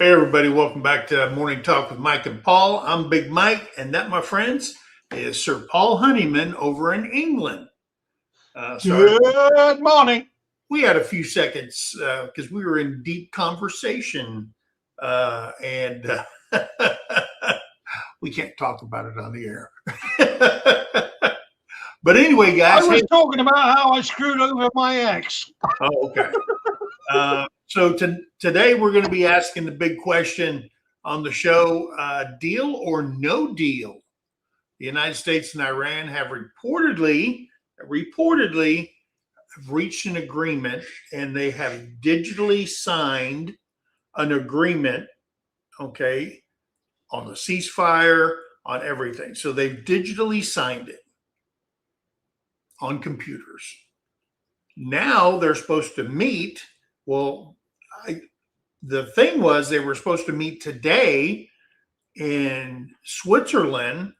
Hey, everybody, welcome back to Morning Talk with Mike and Paul. I'm Big Mike, and that, my friends, is Sir Paul Honeyman over in England. Sorry, Good morning. we had a few seconds because we were in deep conversation, and we can't talk about it on the air. But anyway, guys. I was talking about how I screwed over my ex. Oh, okay. So today we're going to be asking the big question on the show, deal or no deal? The United States and Iran have reportedly have reached an agreement, and they have digitally signed an agreement, okay, on the ceasefire, on everything. So they've digitally signed it on computers. Now they're supposed to meet. Well, the thing was they were supposed to meet today in Switzerland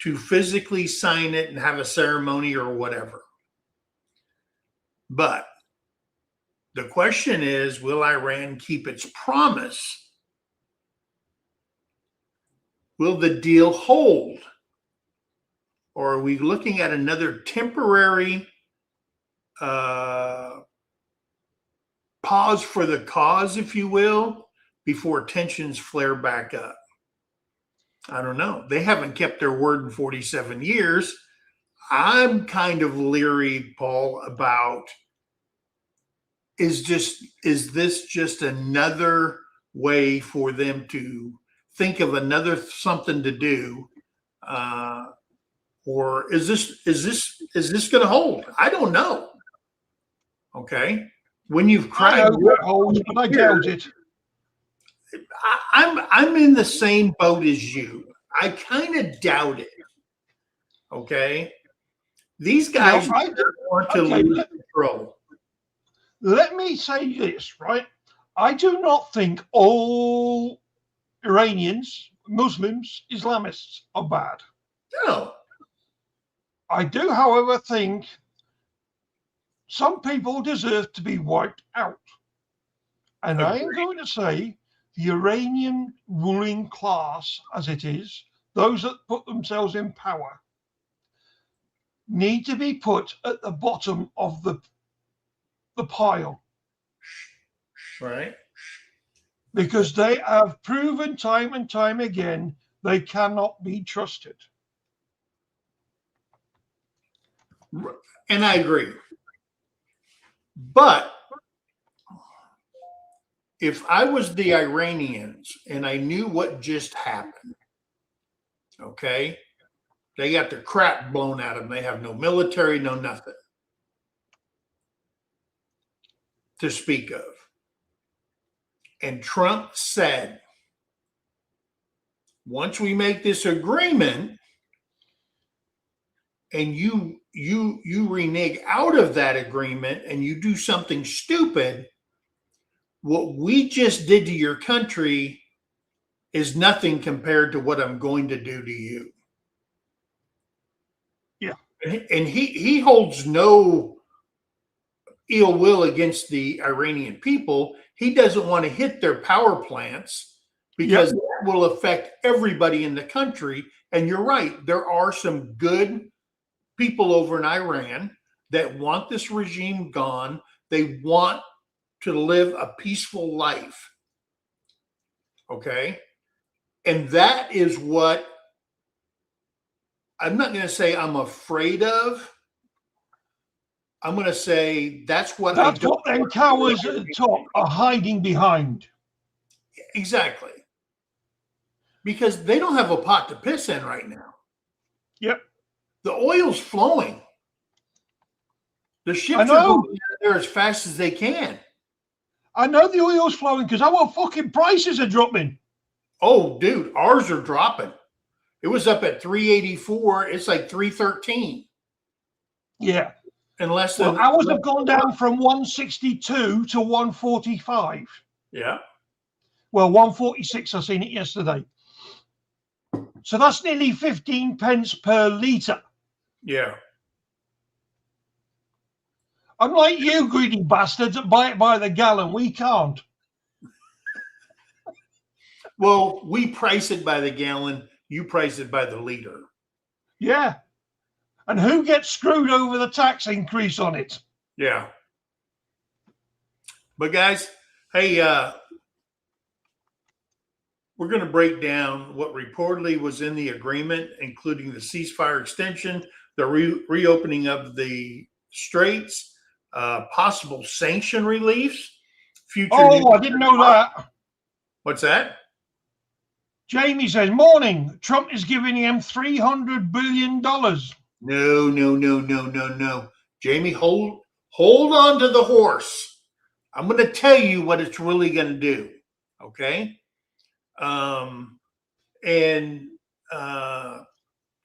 to physically sign it and have a ceremony or whatever. But the question is, will Iran keep its promise? Will the deal hold? Or are we looking at another temporary pause for the cause, if you will, before tensions flare back up? I don't know. They haven't kept their word in 47 years. I'm kind of leery, Paul, about is this just another way for them to think of another something to do, or is this going to hold? I don't know. Okay, when you've cried, I hope it holds, but I doubt it. I'm in the same boat as you. I kind of doubt it. Okay, these guys want to lose control. Let me say this, right? I do not think all Iranians, Muslims, Islamists are bad. No. I do, however, think some people deserve to be wiped out. And I am going to say the Iranian ruling class, as it is, those that put themselves in power, need to be put at the bottom of the pile. Right. Because they have proven time and time again they cannot be trusted. And I agree. But if I was the Iranians and I knew what just happened, okay, they got the crap blown out of them. They have no military, no nothing to speak of. And Trump said, once we make this agreement and you renege out of that agreement and you do something stupid, what we just did to your country is nothing compared to what I'm going to do to you. Yeah. And he holds no ill will against the Iranian people. He doesn't want to hit their power plants because that will affect everybody in the country. And you're right. There are some good people over in Iran that want this regime gone. They want to live a peaceful life. Okay. And that is what I'm not going to say I'm afraid of. I'm going to say that's what them cowards at the top are hiding behind. Exactly. Because they don't have a pot to piss in right now. Yep. The oil's flowing. The ships are going out there as fast as they can. I know the oil's flowing because our fucking prices are dropping. Oh, dude, ours are dropping. It was up at 384. It's like 313. Yeah. Ours have gone down from 162 to 145. Yeah. Well, 146, I seen it yesterday. So that's nearly 15 pence per litre. Yeah. Unlike you greedy bastards that buy it by the gallon, we can't. Well, we price it by the gallon. You price it by the liter. Yeah. And who gets screwed over the tax increase on it? Yeah. But guys, hey, we're going to break down what reportedly was in the agreement, including the ceasefire extension, the reopening of the straits, possible sanction reliefs, future. Oh, I didn't know that. What's that? Jamie says, morning. Trump is giving him $300 billion. No. Jamie, hold on to the horse. I'm going to tell you what it's really going to do. Okay. And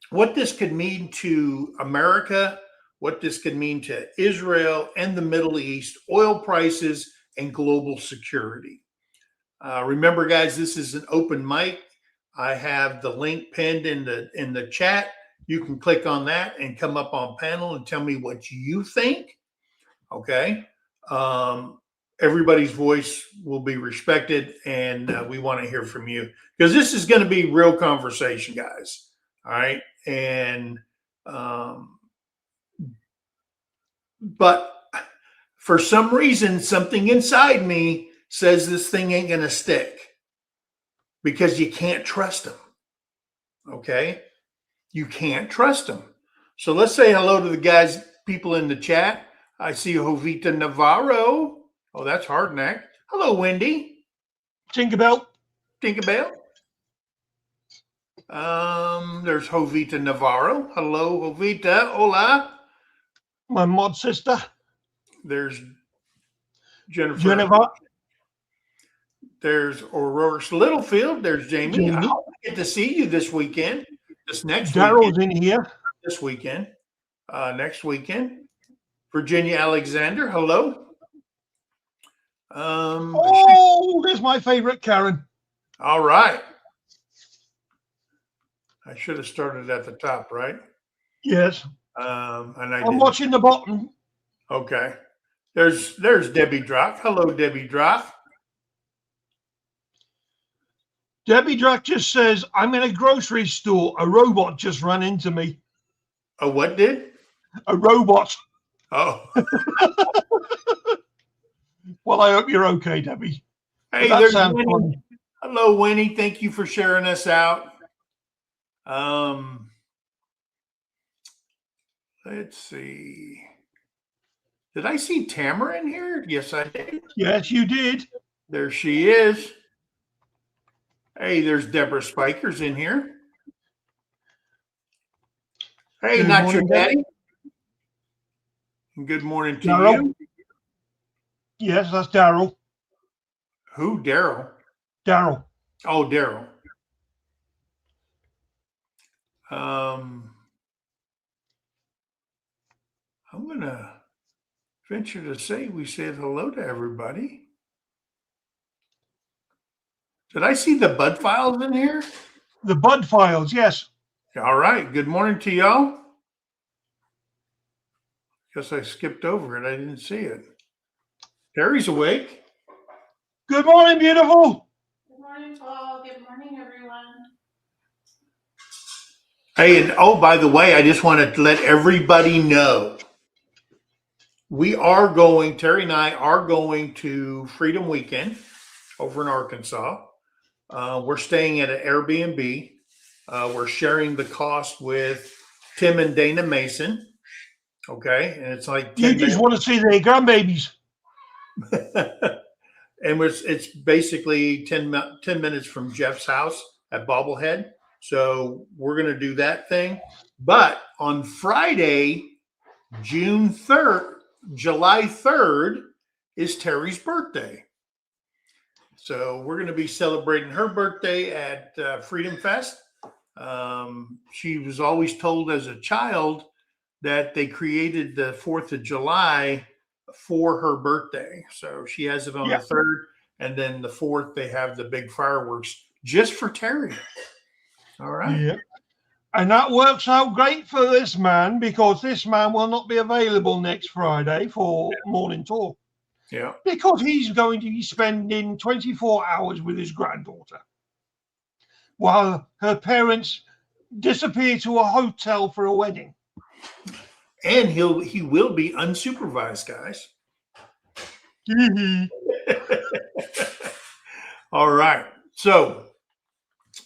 what this could mean to America, what this could mean to Israel and the Middle East, oil prices, and global security. Remember, guys, this is an open mic. I have the link pinned in the chat. You can click on that and come up on panel and tell me what you think. Okay. Everybody's voice will be respected, and we want to hear from you because this is going to be real conversation, guys. All right. And, but for some reason, something inside me says this thing ain't going to stick because you can't trust them. Okay. You can't trust them. So let's say hello to the guys, people in the chat. I see Jovita Navarro. Oh, that's Hardneck. Hello, Wendy. Tinkerbell. Tinkerbell. There's Jovita Navarro. Hello, Jovita. Hola. My mod sister. There's Jennifer. Jennifer. There's Aurora Littlefield. There's Jamie. I hope I get to see you this weekend. This next Daryl's weekend. in here. This weekend. Next weekend. Virginia Alexander. Hello. There's my favorite Karen. All right. I should have started at the top, right? Yes. And I'm watching the bottom. Okay. There's Debbie Drock. Hello, Debbie Drock. Debbie Drock just says, I'm in a grocery store. A robot just ran into me. A what did? A robot. Oh. Well, I hope you're okay, Debbie. Hey, there's Winnie. Hello, Winnie. Thank you for sharing us out. Let's see. Did I see Tamara in here? Yes, I did. Yes, you did. There she is. Hey, there's Deborah Spikers in here. Hey, Good not morning, your daddy. Good morning to Daryl. you. Yes, that's Daryl. Who? Daryl? Daryl. Oh, Daryl. I'm going to venture to say we said hello to everybody. Did I see the Bud Files in here? The Bud Files, yes. All right. Good morning to y'all. Guess I skipped over it. I didn't see it. Terry's awake. Good morning, beautiful. Good morning, Paul. Good morning, everyone. Hey, and oh, by the way, I just want to let everybody know Terry and I are going to Freedom Weekend over in Arkansas. We're staying at an Airbnb. We're sharing the cost with Tim and Dana Mason. Okay. And it's like you just want to see their grandbabies. And it's basically 10 minutes from Jeff's house at Bobblehead. So we're going to do that thing. But on Friday, July 3rd is Terry's birthday. So we're going to be celebrating her birthday at Freedom Fest. She was always told as a child that they created the 4th of July for her birthday. So she has it on the 3rd, and then the 4th, they have the big fireworks just for Terry. All right. Yeah. And that works out great for this man because this man will not be available next Friday for morning talk. Yeah. Because he's going to be spending 24 hours with his granddaughter. while her parents disappear to a hotel for a wedding. And he will be unsupervised, guys. All right. So,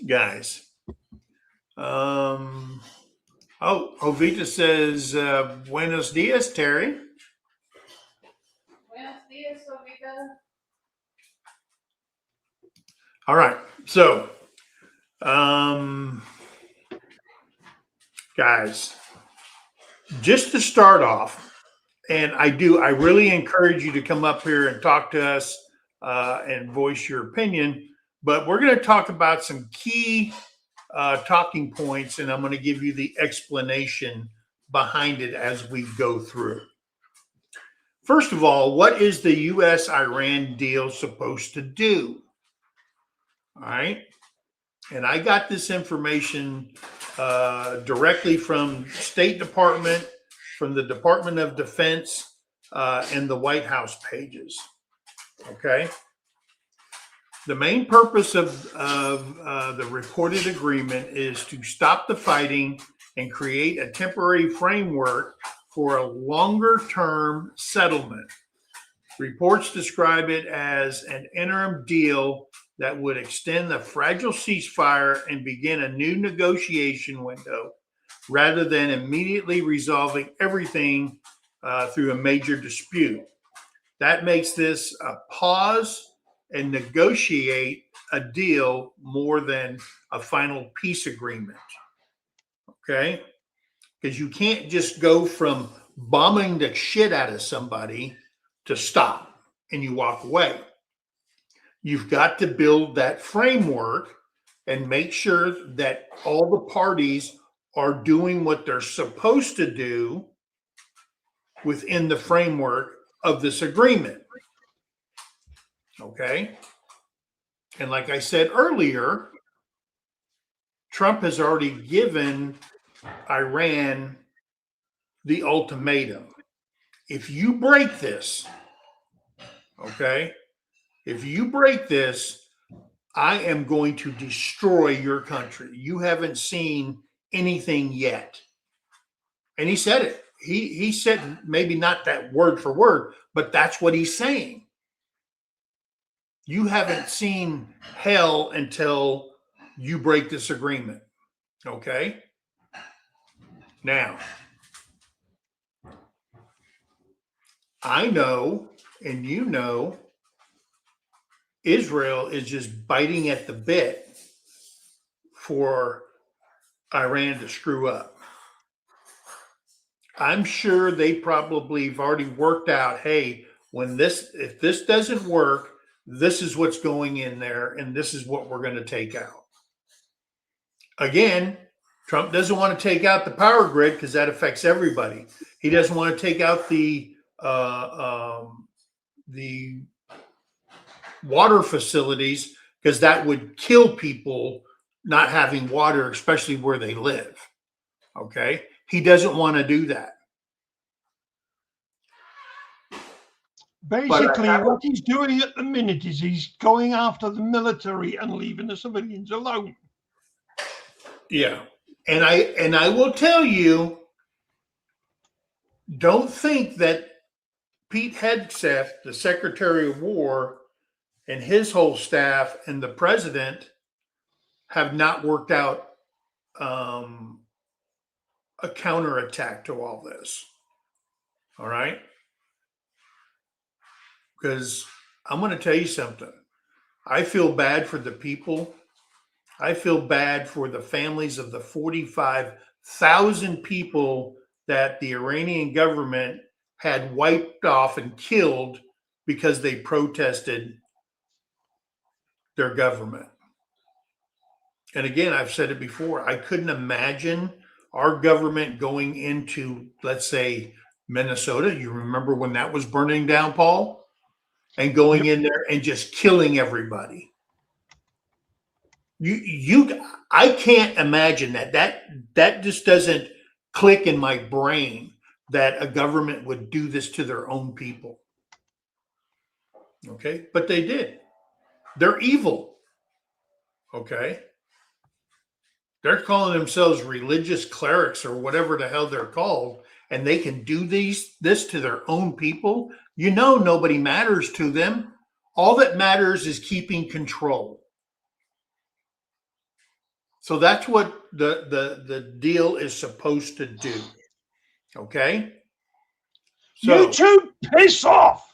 guys, Jovita says, Buenos dias, Terry. Buenos dias, Jovita. All right. So, guys, just to start off, and I really encourage you to come up here and talk to us and voice your opinion. But we're going to talk about some key talking points, and I'm going to give you the explanation behind it as we go through. First of all, what is the U.S. Iran deal supposed to do? All right. And I got this information directly from State Department, from the Department of Defense, and the White House pages. Okay. The main purpose of the reported agreement is to stop the fighting and create a temporary framework for a longer-term settlement. Reports describe it as an interim deal that would extend the fragile ceasefire and begin a new negotiation window rather than immediately resolving everything through a major dispute. That makes this a pause and negotiate a deal more than a final peace agreement. Okay? Because you can't just go from bombing the shit out of somebody to stop and you walk away. You've got to build that framework and make sure that all the parties are doing what they're supposed to do within the framework of this agreement. Okay? And like I said earlier, Trump has already given Iran the ultimatum. If you break this, okay, if you break this, I am going to destroy your country. You haven't seen anything yet. And he said it. He said maybe not that word for word, but that's what he's saying. You haven't seen hell until you break this agreement. Okay? Now, I know, and you know, Israel is just biting at the bit for Iran to screw up. I'm sure they probably have already worked out, hey, if this doesn't work, this is what's going in there, and this is what we're going to take out. Again, Trump doesn't want to take out the power grid because that affects everybody. He doesn't want to take out the water facilities because that would kill people not having water, especially where they live. Okay? He doesn't want to do that. Basically, what he's doing at the minute is he's going after the military and leaving the civilians alone. Yeah. And I will tell you, don't think that Pete Hegseth, the Secretary of War, and his whole staff and the president have not worked out a counterattack to all this. All right? Because I'm going to tell you something. I feel bad for the people. I feel bad for the families of the 45,000 people that the Iranian government had wiped off and killed because they protested their government. And again, I've said it before, I couldn't imagine our government going into, let's say, Minnesota. You remember when that was burning down, Paul? And going in there and just killing everybody. I can't imagine that. That just doesn't click in my brain that a government would do this to their own people. Okay, but they did. They're evil. Okay, They're calling themselves religious clerics or whatever the hell they're called, and they can do this to their own people. You know, nobody matters to them. All that matters is keeping control. So that's what the deal is supposed to do. Okay. So YouTube, piss off.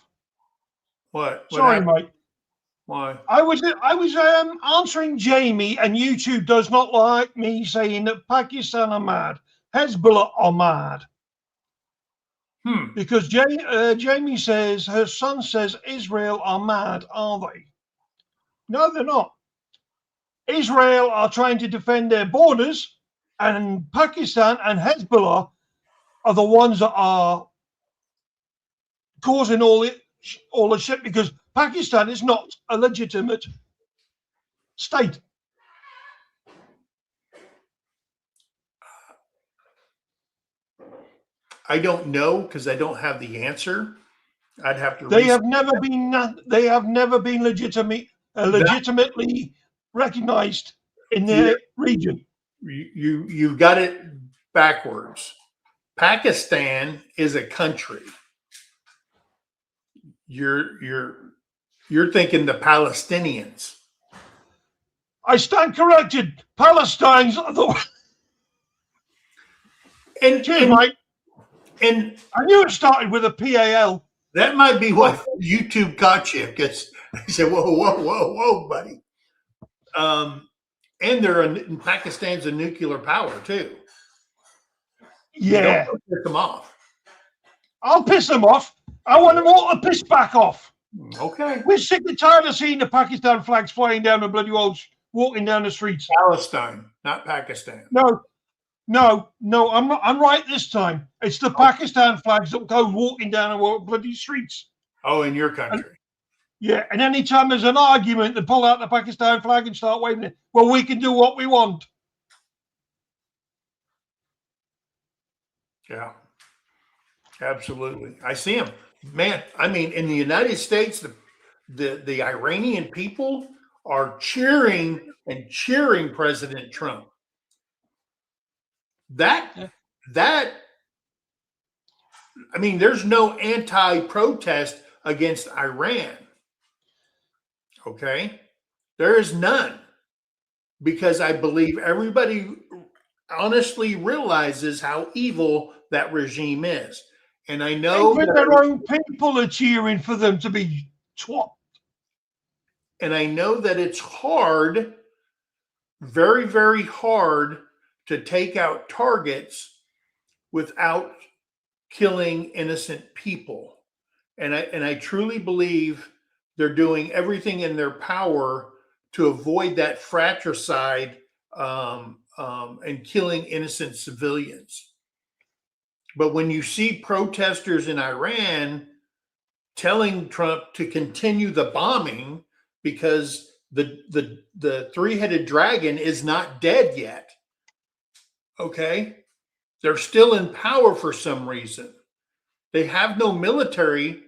what? Sorry, happened? mate. Why? I was answering Jamie, and YouTube does not like me saying that Pakistan are mad. Hezbollah are mad. Because Jamie says her son says Israel are mad, are they? No, they're not. Israel are trying to defend their borders, and Pakistan and Hezbollah are the ones that are causing all the shit, because Pakistan is not a legitimate state. I don't know because I don't have the answer. I'd have to. They have never been legitimately recognized in their region. You got it backwards. Pakistan is a country. You're thinking the Palestinians. I stand corrected. Palestine's the. And Mate. And I knew it started with a PAL. That might be what YouTube caught you, because they said, whoa, buddy. And Pakistan's a nuclear power too. Yeah. Don't piss them off. I'll piss them off. I want them all to piss back off. Okay. We're sick and tired of seeing the Pakistan flags flying down the bloody walls, walking down the streets. Palestine, not Pakistan. No, I'm not. I'm right this time. It's the Pakistan flags that go walking down the bloody streets. Oh, in your country. And anytime there's an argument, they pull out the Pakistan flag and start waving it. Well, we can do what we want. Yeah, absolutely. I see them, man. I mean, in the United States, the Iranian people are cheering President Trump. I mean, there's no anti-protest against Iran. Okay. There is none, because I believe everybody honestly realizes how evil that regime is. And I know even their own people are cheering for them to be swapped. And I know that it's hard, very, very hard, to take out targets without killing innocent people. And I truly believe they're doing everything in their power to avoid that fratricide and killing innocent civilians. But when you see protesters in Iran telling Trump to continue the bombing because the three-headed dragon is not dead yet, okay? They're still in power for some reason. They have no military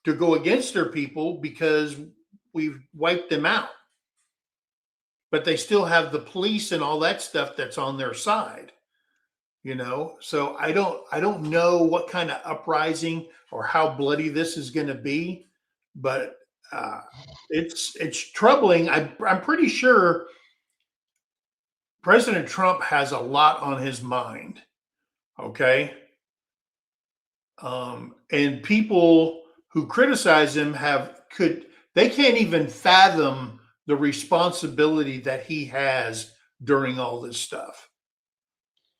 to go against their people because we've wiped them out. But they still have the police and all that stuff that's on their side, you know? So I don't know what kind of uprising or how bloody this is going to be, but it's troubling. I'm pretty sure President Trump has a lot on his mind. Okay. And people who criticize him they can't even fathom the responsibility that he has during all this stuff.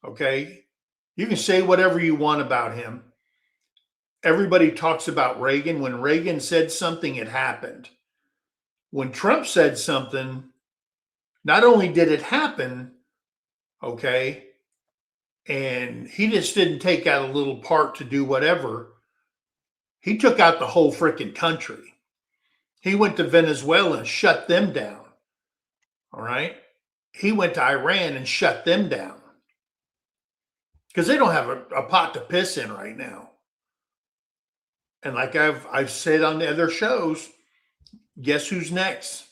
Okay. You can say whatever you want about him. Everybody talks about Reagan. When Reagan said something, it happened. When Trump said something, not only did it happen, okay, and he just didn't take out a little part to do whatever. He took out the whole freaking country. He went to Venezuela and shut them down. All right. He went to Iran and shut them down because they don't have a pot to piss in right now. And like I've said on the other shows, guess who's next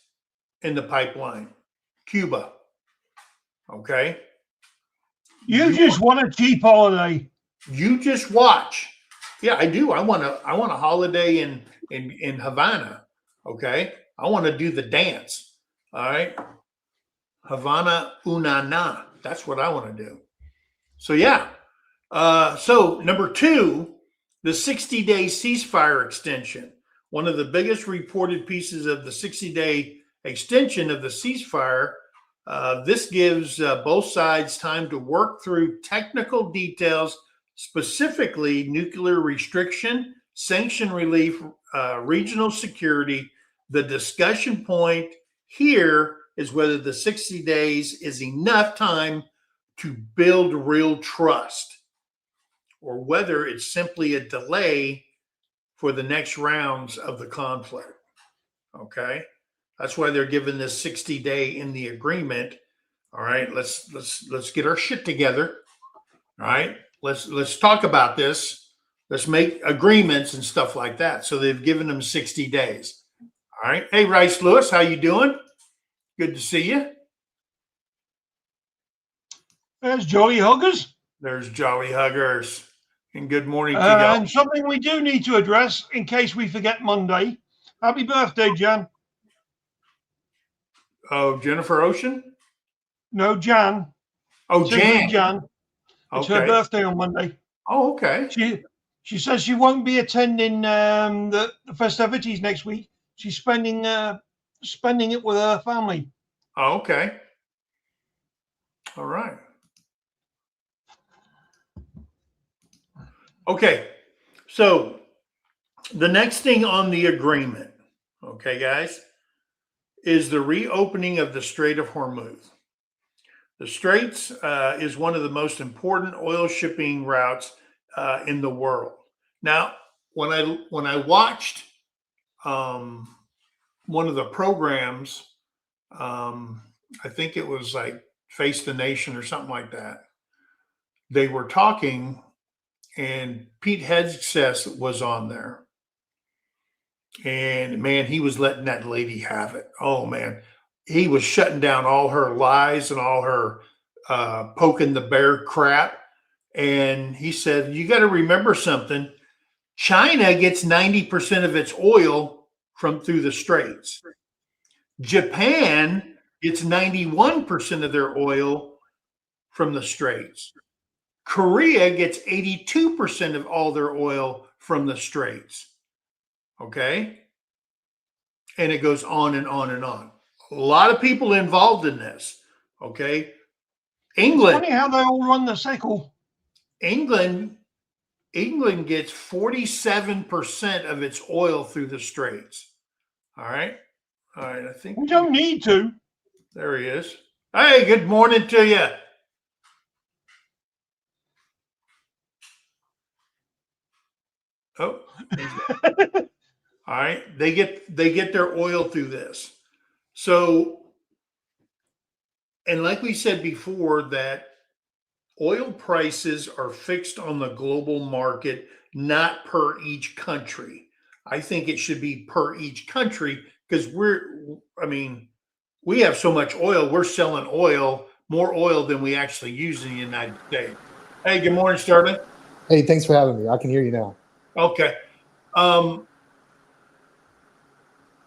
in the pipeline? Cuba. Okay. You just want a cheap holiday. You just watch. Yeah, I do. I want a holiday in Havana. Okay. I want to do the dance. All right. Havana Unana. That's what I want to do. So yeah. So number two, the 60-day ceasefire extension. One of the biggest reported pieces of the 60-day extension of the ceasefire. This gives both sides time to work through technical details, specifically nuclear restriction, sanction relief, regional security. The discussion point here is whether the 60 days is enough time to build real trust, or whether it's simply a delay for the next rounds of the conflict. Okay, that's why they're given this 60-day in the agreement. All right, let's get our shit together. All right, let's talk about this. Let's make agreements and stuff like that. So they've given them 60 days. All right. Hey, Rice Lewis, how you doing? Good to see you. There's Jolly Huggers. There's Jolly Huggers. And good morning to you. And something we do need to address in case we forget Monday. Happy birthday, Jan. Oh, Jennifer Ocean? No, Jan. Oh, Simply Jan. Jan. It's her Okay. birthday on Monday. Oh, okay. She says she won't be attending the festivities next week. She's spending it with her family. Oh, okay. All right. Okay. So the next thing on the agreement, okay, guys, is the reopening of the Strait of Hormuz. The Straits is one of the most important oil shipping routes in the world. Now, when I watched one of the programs, I think it was like Face the Nation or something like that, they were talking, and Pete Hegseth was on there. And man, he was letting that lady have it. Oh man, he was shutting down all her lies and all her poking the bear crap. And he said, you got to remember something. China gets 90% of its oil from through the Straits. Japan gets 91% of their oil from the Straits. Korea gets 82% of all their oil from the Straits. Okay. And it goes on and on and on. A lot of people involved in this. Okay. England. It's funny how they all run the cycle. England gets 47% of its oil through the Straits. All right. All right. I think We don't need to. there he is. Hey, good morning to you. Oh. All right. They get their oil through this. So, and like we said before, that oil prices are fixed on the global market, not per each country. I think it should be per each country because we have so much oil. We're selling more oil than we actually use in the United States. Hey, good morning, Sterling. Hey, thanks for having me. I can hear you now. Okay.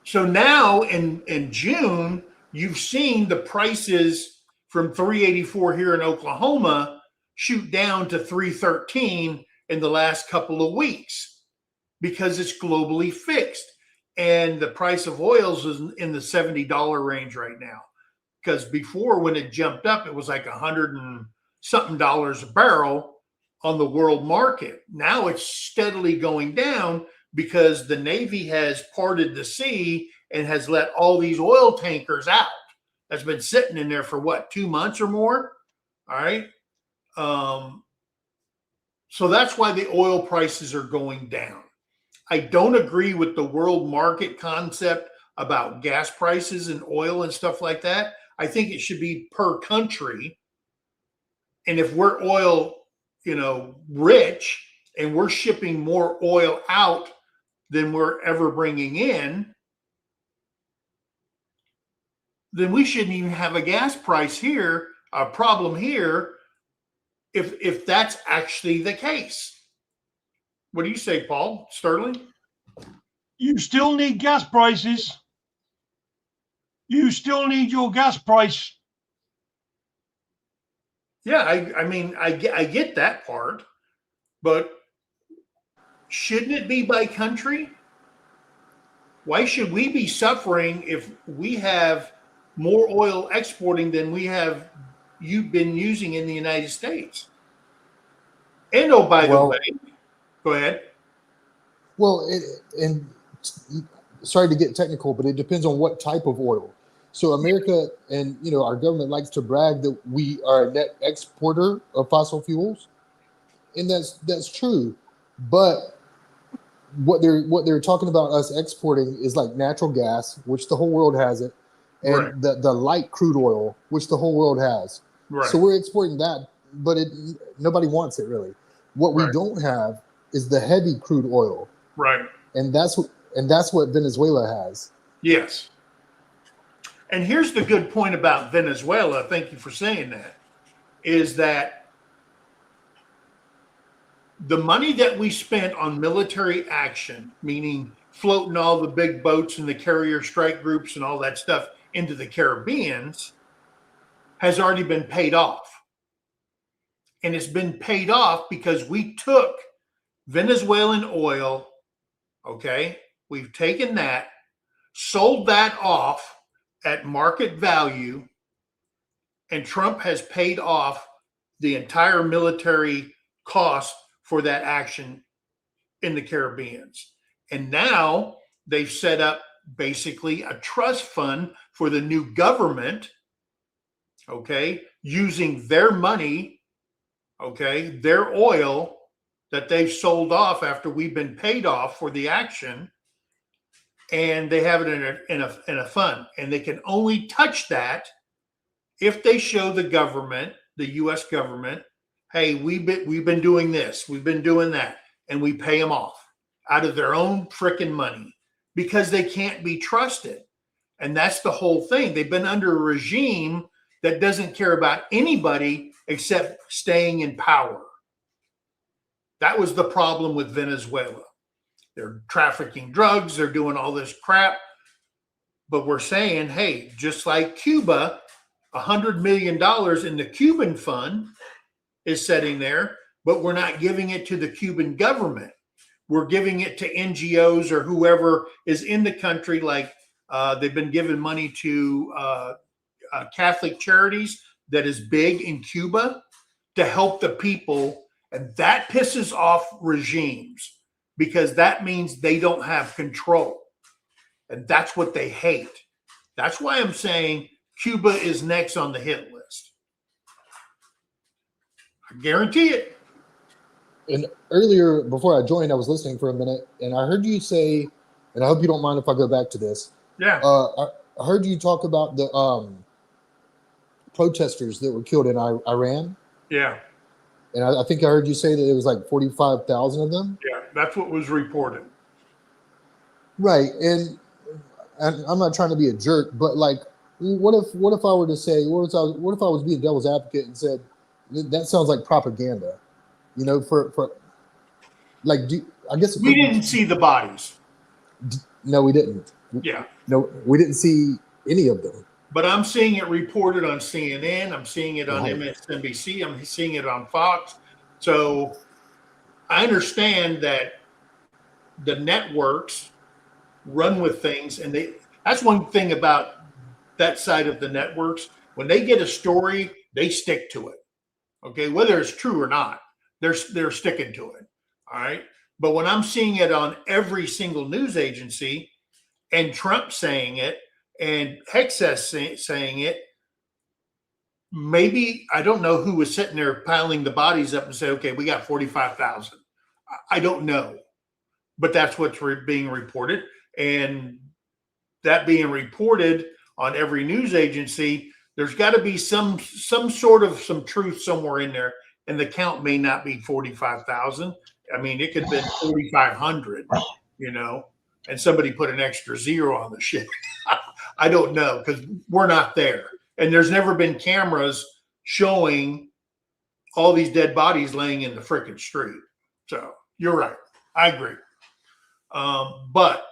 So now in June, you've seen the prices from 384 here in Oklahoma shoot down to 313 in the last couple of weeks because it's globally fixed. And the price of oils is in the $70 range right now. Because before, when it jumped up, it was like $100 and something a barrel on the world market. Now it's steadily going down because the Navy has parted the sea and has let all these oil tankers out. That's been sitting in there for what, 2 months or more? All right. So that's why the oil prices are going down. I don't agree with the world market concept about gas prices and oil and stuff like that. I think it should be per country. And if we're oil, rich, and we're shipping more oil out than we're ever bringing in, then we shouldn't even have a gas price here, a problem here, if that's actually the case. What do you say, Paul? Sterling? You still need gas prices. You still need your gas price. Yeah, I mean, I get that part, but shouldn't it be by country? Why should we be suffering if we have more oil exporting than we have you've been using in the United States? And oh, by the Well, way, go ahead. well, and sorry to get technical, but it depends on what type of oil. So America and our government likes to brag that we are a net exporter of fossil fuels, and that's true. But what they're talking about us exporting is like natural gas, which the whole world has it, Right. and the light crude oil, which the whole world has. Right. So we're exporting that, but nobody wants it really. What we Right. don't have is the heavy crude oil, Right. and that's what Venezuela has. Yes. And here's the good point about Venezuela. Thank you for saying that. Is that the money that we spent on military action, meaning floating all the big boats and the carrier strike groups and all that stuff into the Caribbeans, has already been paid off. And it's been paid off because we took Venezuelan oil, okay? We've taken that, sold that off at market value, and Trump has paid off the entire military cost for that action in the Caribbeans. And now they've set up basically a trust fund for the new government, okay, using their money, okay, their oil that they've sold off after we've been paid off for the action, and they have it in a fund, and they can only touch that if they show the government, the U.S. government, hey, we've been doing this, we've been doing that, and we pay them off out of their own frickin' money because they can't be trusted. And that's the whole thing. They've been under a regime that doesn't care about anybody except staying in power. That was the problem with Venezuela. They're trafficking drugs, they're doing all this crap. But we're saying, hey, just like Cuba, $100 million in the Cuban fund is sitting there, but we're not giving it to the Cuban government. We're giving it to NGOs or whoever is in the country. Like they've been giving money to Catholic charities that is big in Cuba to help the people. And that pisses off regimes because that means they don't have control. And that's what they hate. That's why I'm saying Cuba is next on the hit list. I guarantee it. And earlier, before I joined, I was listening for a minute, and I heard you say, and I hope you don't mind if I go back to this. Yeah. I heard you talk about the protesters that were killed in Iran. Yeah. And I think I heard you say that it was like 45,000 of them. Yeah. That's what was reported. Right. And I'm not trying to be a jerk, but like, what if I were to say, what if I was being devil's advocate and said, that sounds like propaganda, for like, I guess we didn't see the bodies. No, we didn't. Yeah. No, we didn't see any of them. But I'm seeing it reported on CNN. I'm seeing it on Right. MSNBC. I'm seeing it on Fox. So I understand that the networks run with things, and that's one thing about that side of the networks. When they get a story, they stick to it. Okay, whether it's true or not, they're sticking to it. All right. But when I'm seeing it on every single news agency, and Trump saying it, and Hexas saying it, maybe I don't know who was sitting there piling the bodies up and say, okay, we got 45,000. I don't know, but that's what's being reported, and that being reported on every news agency, there's got to be some sort of truth somewhere in there, and the count may not be 45,000. I mean, it could have been 4,500, and somebody put an extra zero on the shit. I don't know, because we're not there, and there's never been cameras showing all these dead bodies laying in the frickin' street. So you're right. I agree. But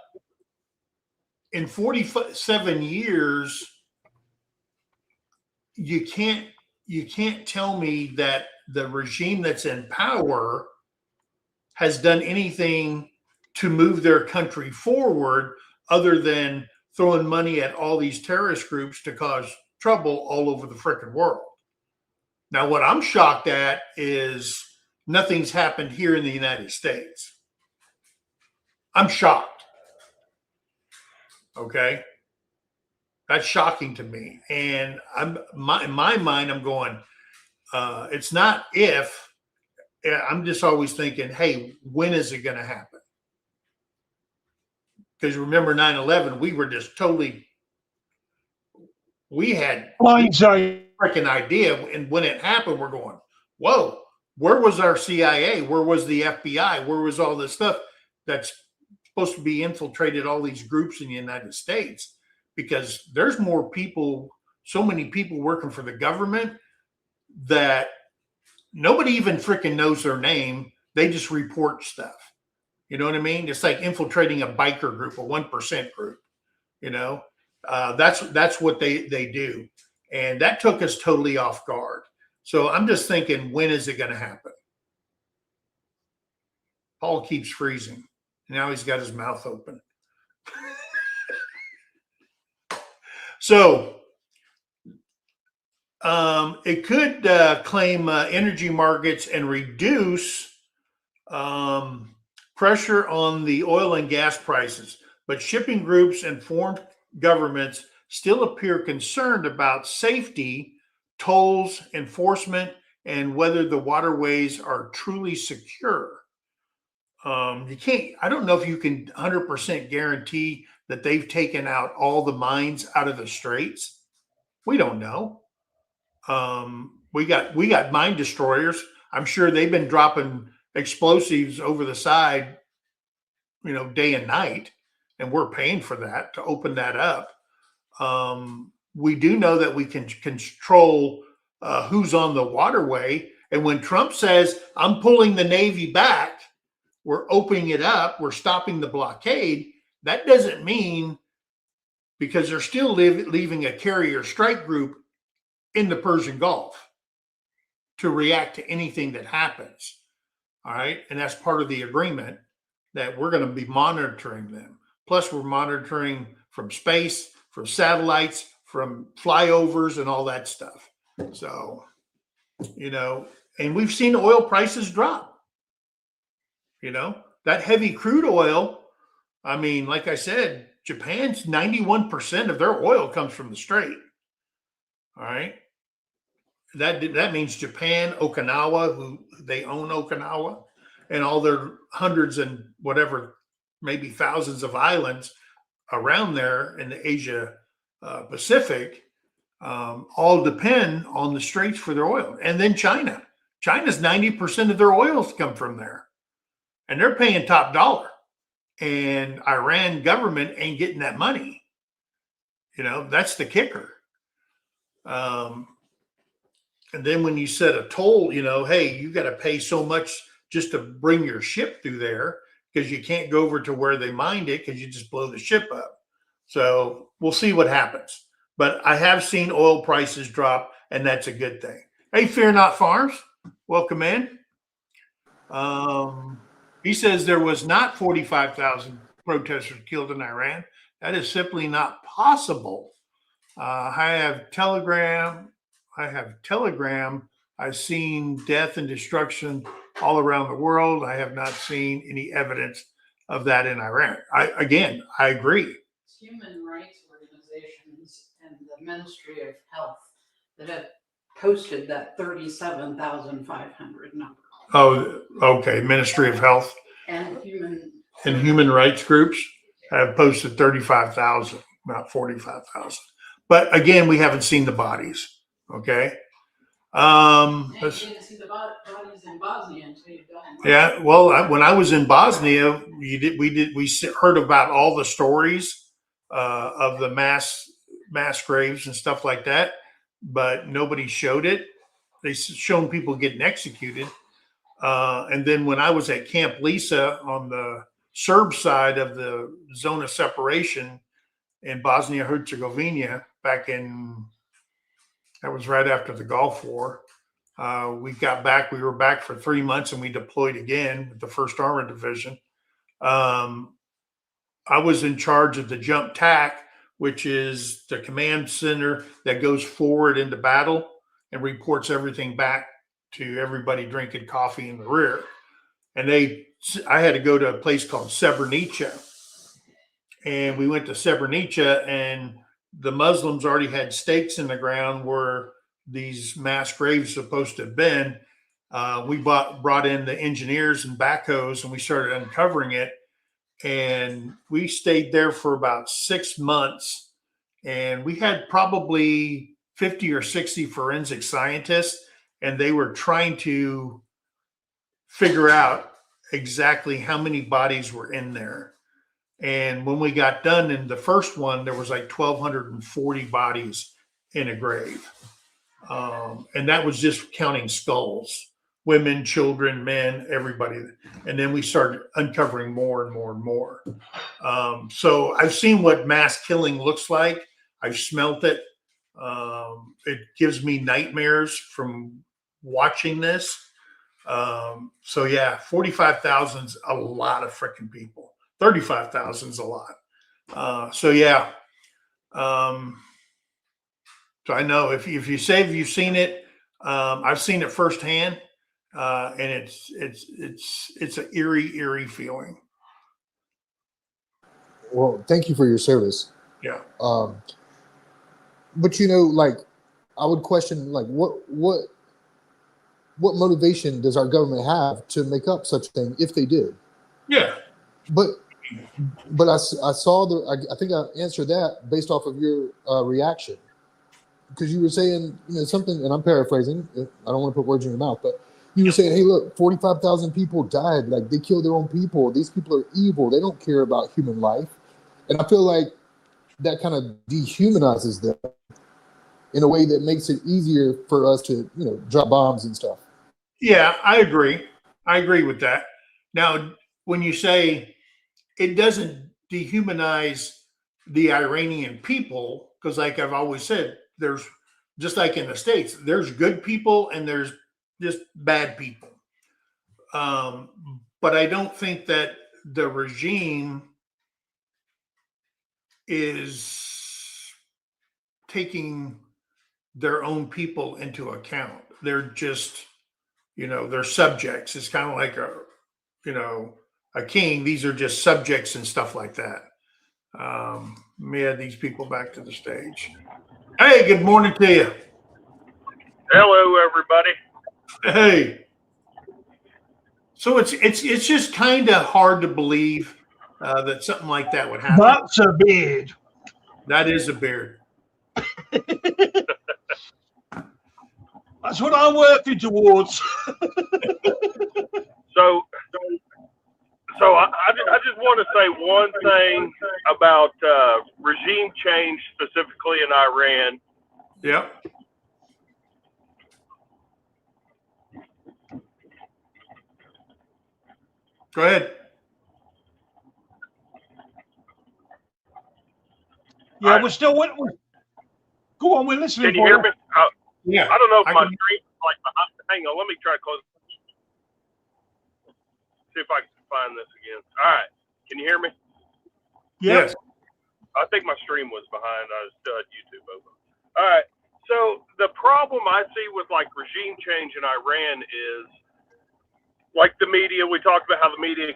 in 47 years, you can't tell me that the regime that's in power has done anything to move their country forward other than throwing money at all these terrorist groups to cause trouble all over the frickin' world. Now, what I'm shocked at is nothing's happened here in the United States. I'm shocked. Okay. That's shocking to me. And in my mind, I'm going, it's not if, I'm just always thinking, hey, when is it going to happen? Because remember 9/11, we were just totally, we had Blindsided. freaking idea. And when it happened, we're going, whoa, where was our CIA? Where was the FBI? Where was all this stuff that's supposed to be infiltrated all these groups in the United States? Because there's more people, so many people working for the government that nobody even freaking knows their name. They just report stuff. You know what I mean? It's like infiltrating a biker group, a 1% group. You know, that's what they do. And that took us totally off guard. So I'm just thinking, when is it going to happen? Paul keeps freezing. Now he's got his mouth open. So it could claim energy markets and reduce pressure on the oil and gas prices, but shipping groups and foreign governments still appear concerned about safety, tolls, enforcement, and whether the waterways are truly secure. You can't, I don't know if you can 100% guarantee that they've taken out all the mines out of the straits. We don't know. We got mine destroyers. I'm sure they've been dropping explosives over the side, you know, day and night, and we're paying for that to open that up. We do know that we can control who's on the waterway. And when Trump says, I'm pulling the Navy back, we're opening it up, we're stopping the blockade, that doesn't mean, because they're still leaving a carrier strike group in the Persian Gulf to react to anything that happens. All right. And that's part of the agreement that we're going to be monitoring them. Plus, we're monitoring from space, from satellites, from flyovers, and all that stuff. So, you know, and we've seen oil prices drop. You know, that heavy crude oil, I mean, like I said, Japan's 91% of their oil comes from the Strait. All right. That means Japan, Okinawa, who they own Okinawa, and all their hundreds and whatever, maybe thousands of islands around there in the Asia Pacific, all depend on the straits for their oil. And then China. China's 90% of their oils come from there. And they're paying top dollar. And Iran government ain't getting that money. You know, that's the kicker. And then when you set a toll, you know, hey, you got to pay so much just to bring your ship through there because you can't go over to where they mined it because you just blow the ship up. So we'll see what happens. But I have seen oil prices drop, and that's a good thing. Hey, Fear Not Farms, welcome in. He says there was not 45,000 protesters killed in Iran. That is simply not possible. I have Telegram. I've seen death and destruction all around the world. I have not seen any evidence of that in Iran. I agree. Human rights organizations and the Ministry of Health that have posted that 37,500 number. Oh, okay. Ministry of Health And human rights groups have posted 35,000, not 45,000. But again, we haven't seen the bodies. Okay. you didn't see the bodies in Bosnia until you've done it. Yeah. Well, when I was in Bosnia, we heard about all the stories of the mass graves and stuff like that, but nobody showed it. they shown people getting executed. And then when I was at Camp Lisa on the Serb side of the zone of separation in Bosnia Herzegovina back in, that was right after the Gulf War. We were back for 3 months and we deployed again with the 1st Armored Division. I was in charge of the jump TAC, which is the command center that goes forward into battle and reports everything back to everybody drinking coffee in the rear. And I had to go to a place called Srebrenica. And we went to Srebrenica, and the Muslims already had stakes in the ground where these mass graves supposed to have been. We brought in the engineers and backhoes, and we started uncovering it. And we stayed there for about 6 months. And we had probably 50 or 60 forensic scientists, and they were trying to figure out exactly how many bodies were in there. And when we got done in the first one, there was like 1,240 bodies in a grave. And that was just counting skulls, women, children, men, everybody. And then we started uncovering more and more and more. So I've seen what mass killing looks like. I've smelt it. It gives me nightmares from watching this. So yeah, 45,000 is a lot of freaking people. 35,000 is a lot. So yeah. So I know if you say you've seen it, I've seen it firsthand, and it's an eerie feeling. Well, thank you for your service. Yeah. But like, I would question, like, what motivation does our government have to make up such a thing if they did? Yeah. But I saw I think I answered that based off of your reaction, because you were saying something, and I'm paraphrasing. I don't want to put words in your mouth, but you were saying, hey, look, 45,000 people died. Like, they killed their own people. These people are evil. They don't care about human life. And I feel like that kind of dehumanizes them in a way that makes it easier for us to, drop bombs and stuff. Yeah, I agree. I agree with that. Now, when you say it doesn't dehumanize the Iranian people, because like I've always said, there's, just like in the States, there's good people and there's just bad people. But I don't think that the regime is taking their own people into account. They're just, they're subjects. It's kind of like a king. These are just subjects and stuff like that. Let me add these people back to the stage. Hey, good morning to you. Hello, everybody. Hey. So it's just kind of hard to believe that something like that would happen. That's a beard. That is a beard. That's what I'm working towards. So I just want to say one thing about regime change, specifically in Iran. Yep. Go ahead. Yeah, we're still with. Go on, we're listening. Can you hear me? Yeah. I don't know if my screen like behind. Hang on, let me try to close. See if I can find this again. All right, can you hear me? Yes. I think my stream was behind. I was still at YouTube open. All right. So the problem I see with like regime change in Iran is like the media. We talked about how the media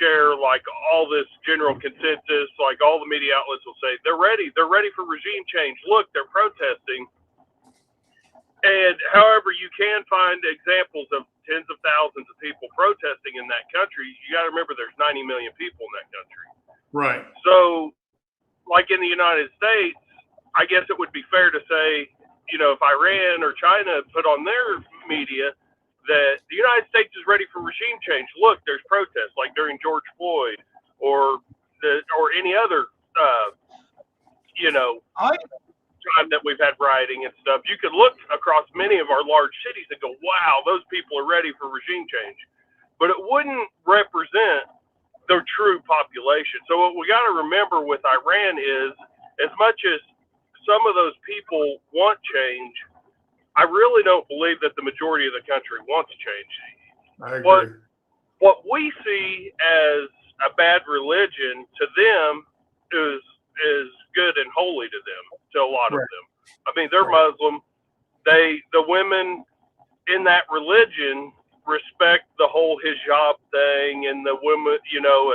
share like all this general consensus. Like all the media outlets will say they're ready for regime change. Look, they're protesting. And however, you can find examples of tens of thousands of people protesting in that country. You got to remember there's 90 million people in that country. Right. So, like in the United States, I guess it would be fair to say, if Iran or China put on their media that the United States is ready for regime change. Look, there's protests like during George Floyd or any other, time that we've had rioting and stuff, you could look across many of our large cities and go, wow, those people are ready for regime change. But it wouldn't represent the true population. So what we got to remember with Iran is, as much as some of those people want change, I really don't believe that the majority of the country wants change. I agree. What we see as a bad religion to them is good and holy to them, to a lot of them. I mean, they're Muslim. The women in that religion respect the whole hijab thing and the women, you know,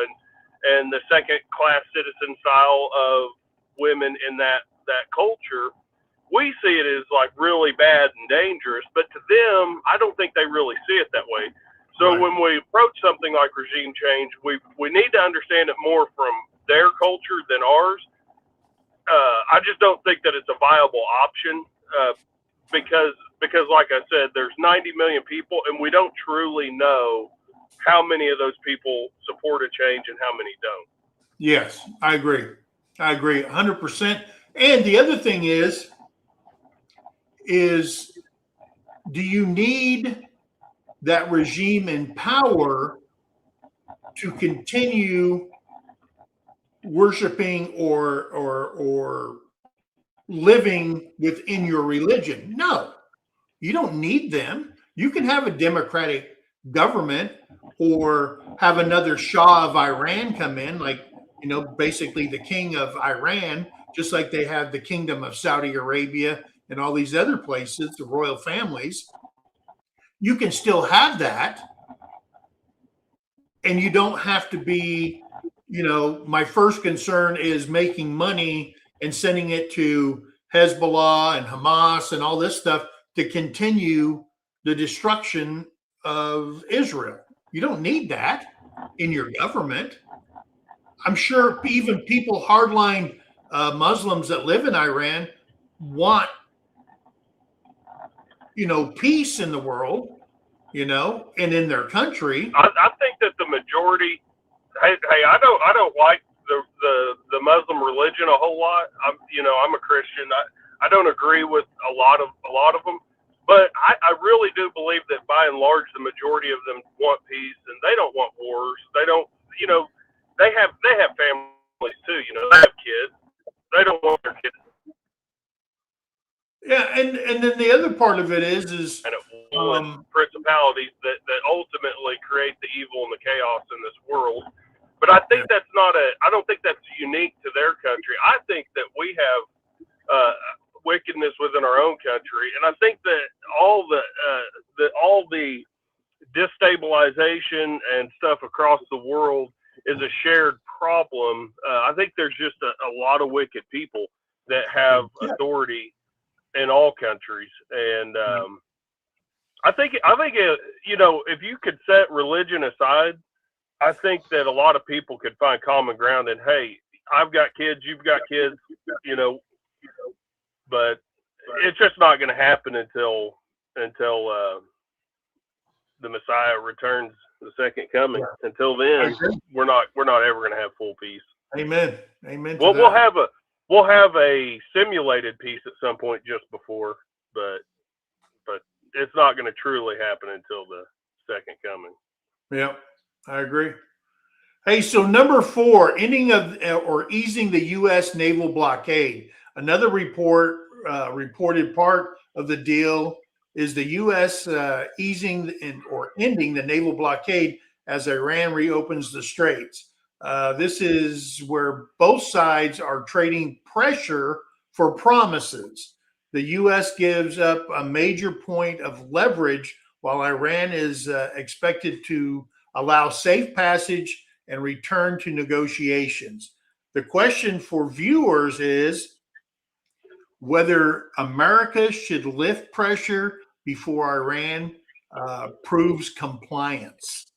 and the second class citizen style of women in that culture. We see it as like really bad and dangerous, but to them, I don't think they really see it that way. So when we approach something like regime change, we need to understand it more from their culture than ours. I just don't think that it's a viable option because like I said, there's 90 million people, and we don't truly know how many of those people support a change and how many don't. Yes, I agree. I agree 100%. And the other thing is do you need that regime in power to continue worshiping or living within your religion? No, you don't need them. You can have a democratic government or have another Shah of Iran come in, like, you know, basically the king of Iran, just like they have the kingdom of Saudi Arabia and all these other places, the royal families. You can still have that. And you don't have to be, you know, my first concern is making money and sending it to Hezbollah and Hamas and all this stuff to continue the destruction of Israel. You don't need that in your government. I'm sure even people, hardline Muslims that live in Iran, want, you know, peace in the world, you know, and in their country. I think that the majority, hey, I don't like the Muslim religion a whole lot. I'm a Christian. I don't agree with a lot of them, but I really do believe that by and large the majority of them want peace and they don't want wars. They don't, you know, they have families too. You know, they have kids. They don't want their kids. Yeah, and then the other part of it is and principalities that ultimately create the evil and the chaos in this world. But I think I don't think that's unique to their country. I think that we have wickedness within our own country, and I think that all the destabilization and stuff across the world is a shared problem. I think there's just a lot of wicked people that have authority in all countries, and I think you know, if you could set religion aside, I think that a lot of people could find common ground. And hey, I've got kids, you've got kids, you know, but it's just not going to happen until the Messiah returns, the second coming. Until then, we're not ever going to have full peace. Amen. Amen. Well, we'll have a simulated peace at some point just before, but it's not going to truly happen until the second coming. Yeah, I agree. Hey, so number 4, ending of or easing the U.S. naval blockade. Another reported part of the deal is the U.S. Easing or ending the naval blockade as Iran reopens the straits. This is where both sides are trading pressure for promises. The U.S. gives up a major point of leverage while Iran is expected to allow safe passage and return to negotiations. The question for viewers is whether America should lift pressure before Iran proves compliance.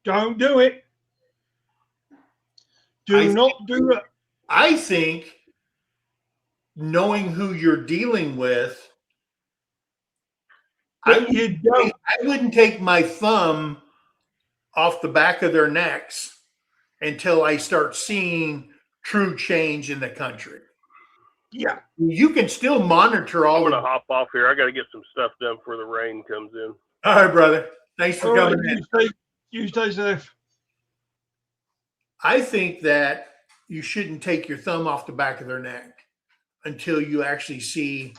Don't do it. Do not do it. I think knowing who you're dealing with, I wouldn't take my thumb off the back of their necks until I start seeing true change in the country. Yeah. You can still monitor I'm all gonna of. hop off here. I got to get some stuff done before the rain comes in. All right, brother. Thanks for All right, coming in. you stay safe. I think that you shouldn't take your thumb off the back of their neck until you actually see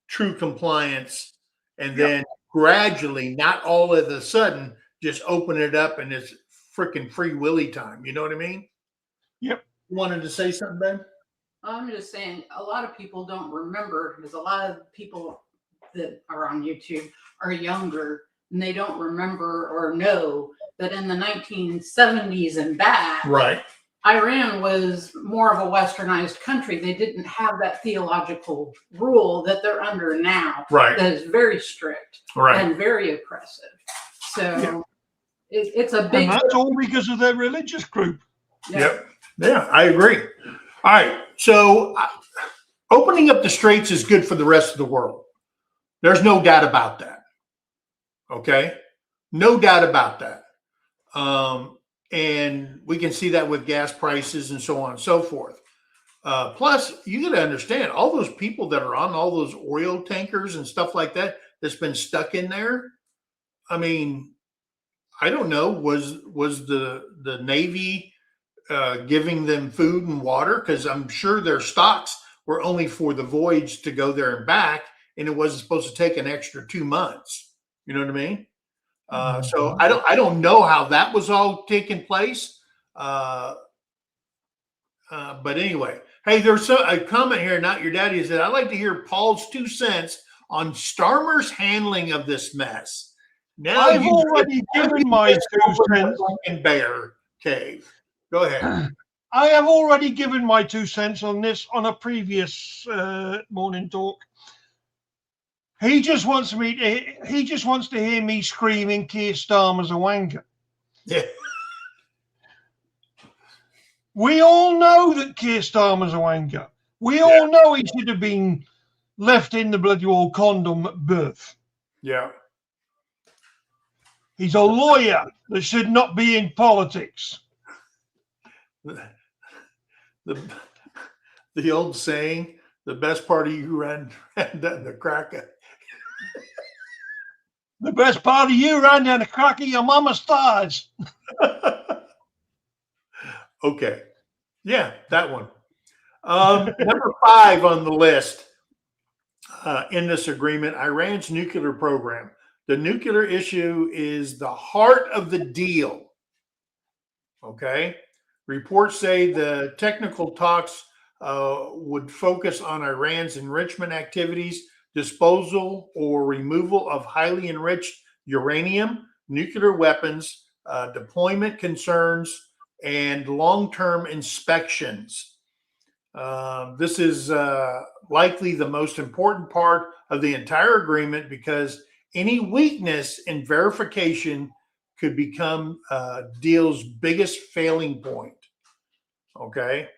true compliance, and then gradually, not all of a sudden, just open it up and it's freaking free willy time. You know what I mean? Yep. You wanted to say something, Ben? I'm just saying, a lot of people don't remember, because a lot of people that are on YouTube are younger and they don't remember or know that in the 1970s and back, Right. Iran was more of a westernized country. They didn't have that theological rule that they're under now. Right. That is very strict Right. and very oppressive. So Yeah. it's a big. And that's all because of their religious group. Yep. Yeah, I agree. All right. So opening up the straits is good for the rest of the world. There's no doubt about that. Okay. No doubt about that. And we can see that with gas prices and so on and so forth. Plus, you got to understand, all those people that are on all those oil tankers and stuff like that that's been stuck in there. I mean, I don't know. Was the Navy giving them food and water? Because I'm sure their stocks were only for the voyage to go there and back, and it wasn't supposed to take an extra 2 months. You know what I mean? So I don't know how that was all taking place. But anyway, hey, there's a comment here. Not your daddy said, I'd like to hear Paul's 2 cents on Starmer's handling of this mess. Now I've already given my 2 cents. In Bear Cave. Go ahead. I have already given my 2 cents on this on a previous morning talk. He just wants to hear me screaming Keir Starmer's a wanker. Yeah. We all know that Keir Starmer's a wanker. We all know he should have been left in the bloody old condom at birth. Yeah. He's a lawyer that should not be in politics. The old saying, the best part of you ran down the cracker. The best part of you ran down the crack of your mama's thighs. Okay. Yeah, that one. Number 5 on the list in this agreement, Iran's nuclear program. The nuclear issue is the heart of the deal. Okay. Reports say the technical talks would focus on Iran's enrichment activities, disposal or removal of highly enriched uranium, nuclear weapons, deployment concerns, and long-term inspections. This is likely the most important part of the entire agreement, because any weakness in verification could become deal's biggest failing point. Okay.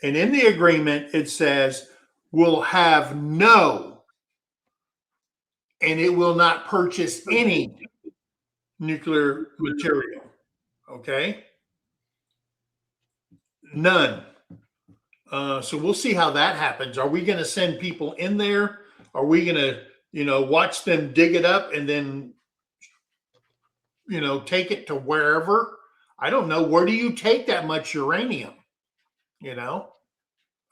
And in the agreement, it says we'll have no, and it will not purchase any nuclear material. Okay. None. So we'll see how that happens. Are we going to send people in there? Are we going to, watch them dig it up and then, take it to wherever? I don't know. Where do you take that much uranium? I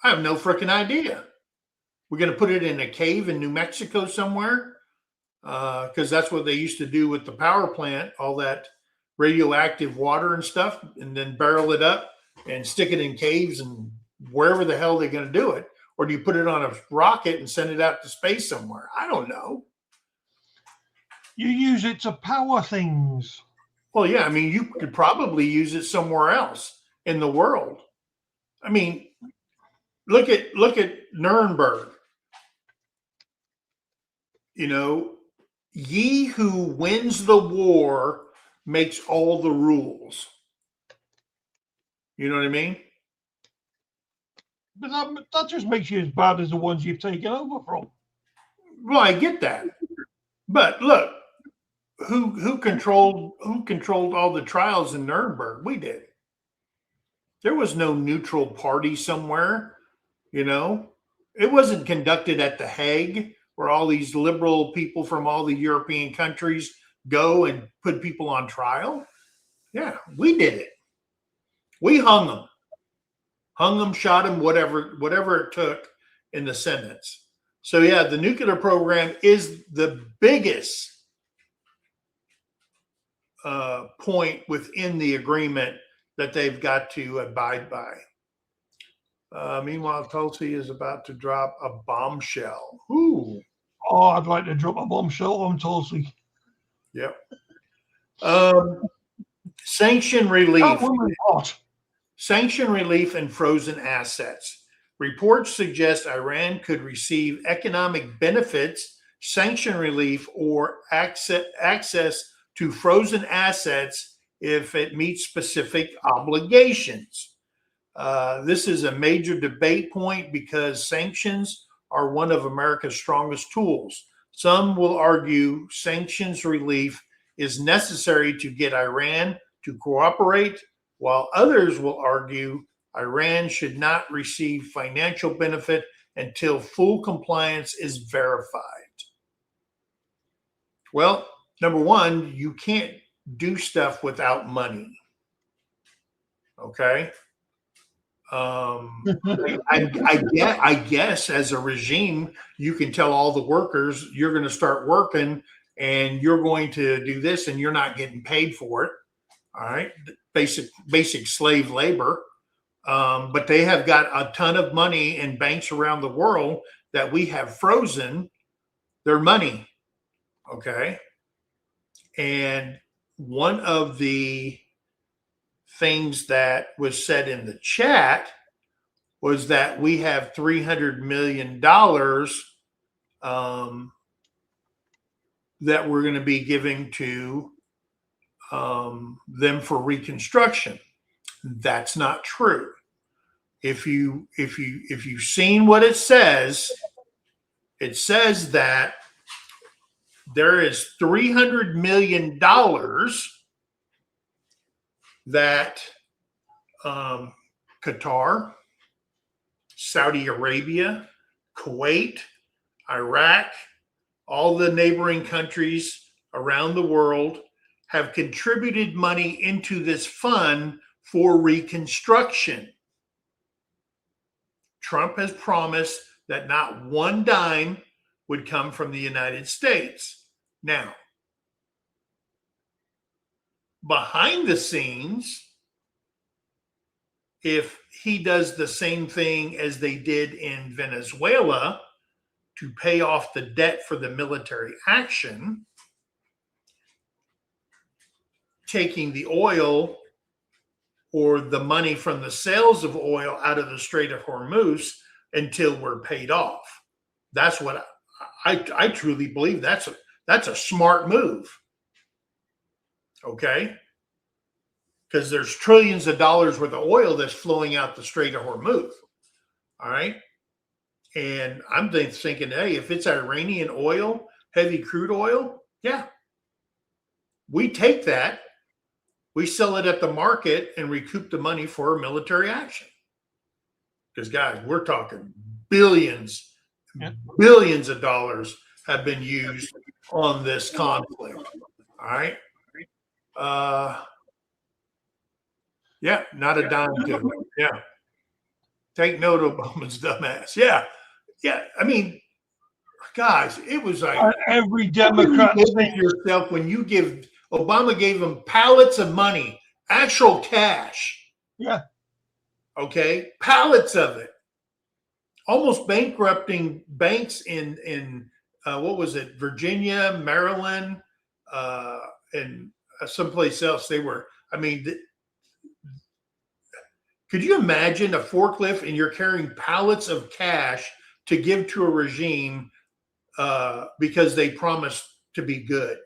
have no freaking idea. We're going to put it in a cave in New Mexico somewhere, because that's what they used to do with the power plant, all that radioactive water and stuff, and then barrel it up and stick it in caves and wherever the hell they're going to do it. Or do you put it on a rocket and send it out to space somewhere? I don't know. You use it to power things. Well, yeah, I mean, you could probably use it somewhere else in the world. I mean, look at Nuremberg. Ye who wins the war makes all the rules. You know what I mean? But that just makes you as bad as the ones you've taken over from. Well, I get that. But look, who controlled all the trials in Nuremberg? We did. There was no neutral party somewhere, It wasn't conducted at The Hague, where all these liberal people from all the European countries go and put people on trial. Yeah, we did it. We hung them, shot them, whatever it took in the sentence. So yeah, the nuclear program is the biggest point within the agreement that they've got to abide by. Meanwhile, Tulsi is about to drop a bombshell. Ooh. Oh, I'd like to drop a bombshell on Tulsi. Yep. Sanction relief. That woman hot. Sanction relief and frozen assets. Reports suggest Iran could receive economic benefits, sanction relief, or access to frozen assets if it meets specific obligations. This is a major debate point because sanctions are one of America's strongest tools. Some will argue sanctions relief is necessary to get Iran to cooperate, while others will argue Iran should not receive financial benefit until full compliance is verified. Well, number one, you can't do stuff without money. Okay. I guess as a regime, you can tell all the workers you're going to start working and you're going to do this and you're not getting paid for it. All right. Basic slave labor. But they have got a ton of money in banks around the world that we have frozen their money. Okay. And one of the things that was said in the chat was that we have $300 million that we're going to be giving to them for reconstruction. That's not true. If you've seen what it says that there is $300 million that Qatar, Saudi Arabia, Kuwait, Iraq, all the neighboring countries around the world have contributed money into this fund for reconstruction. Trump has promised that not one dime would come from the United States. Now, behind the scenes, if he does the same thing as they did in Venezuela to pay off the debt for the military action, taking the oil or the money from the sales of oil out of the Strait of Hormuz until we're paid off. That's what I truly believe. That's a smart move. Okay? Because there's trillions of dollars worth of oil that's flowing out the Strait of Hormuz. All right? And I'm thinking, hey, if it's Iranian oil, heavy crude oil, yeah. We take that, we sell it at the market and recoup the money for military action. Because guys, we're talking billions of dollars have been used on this conflict. All right. Yeah, not a dime to it. Yeah. Take note of Obama's dumbass. Yeah. Yeah. I mean, guys, it was like every Democrat yourself when you give Obama gave them pallets of money, actual cash. Yeah. Okay. Pallets of it. Almost bankrupting banks in what was it, Virginia, Maryland, and someplace else. They were, I mean, could you imagine a forklift and you're carrying pallets of cash to give to a regime because they promised to be good,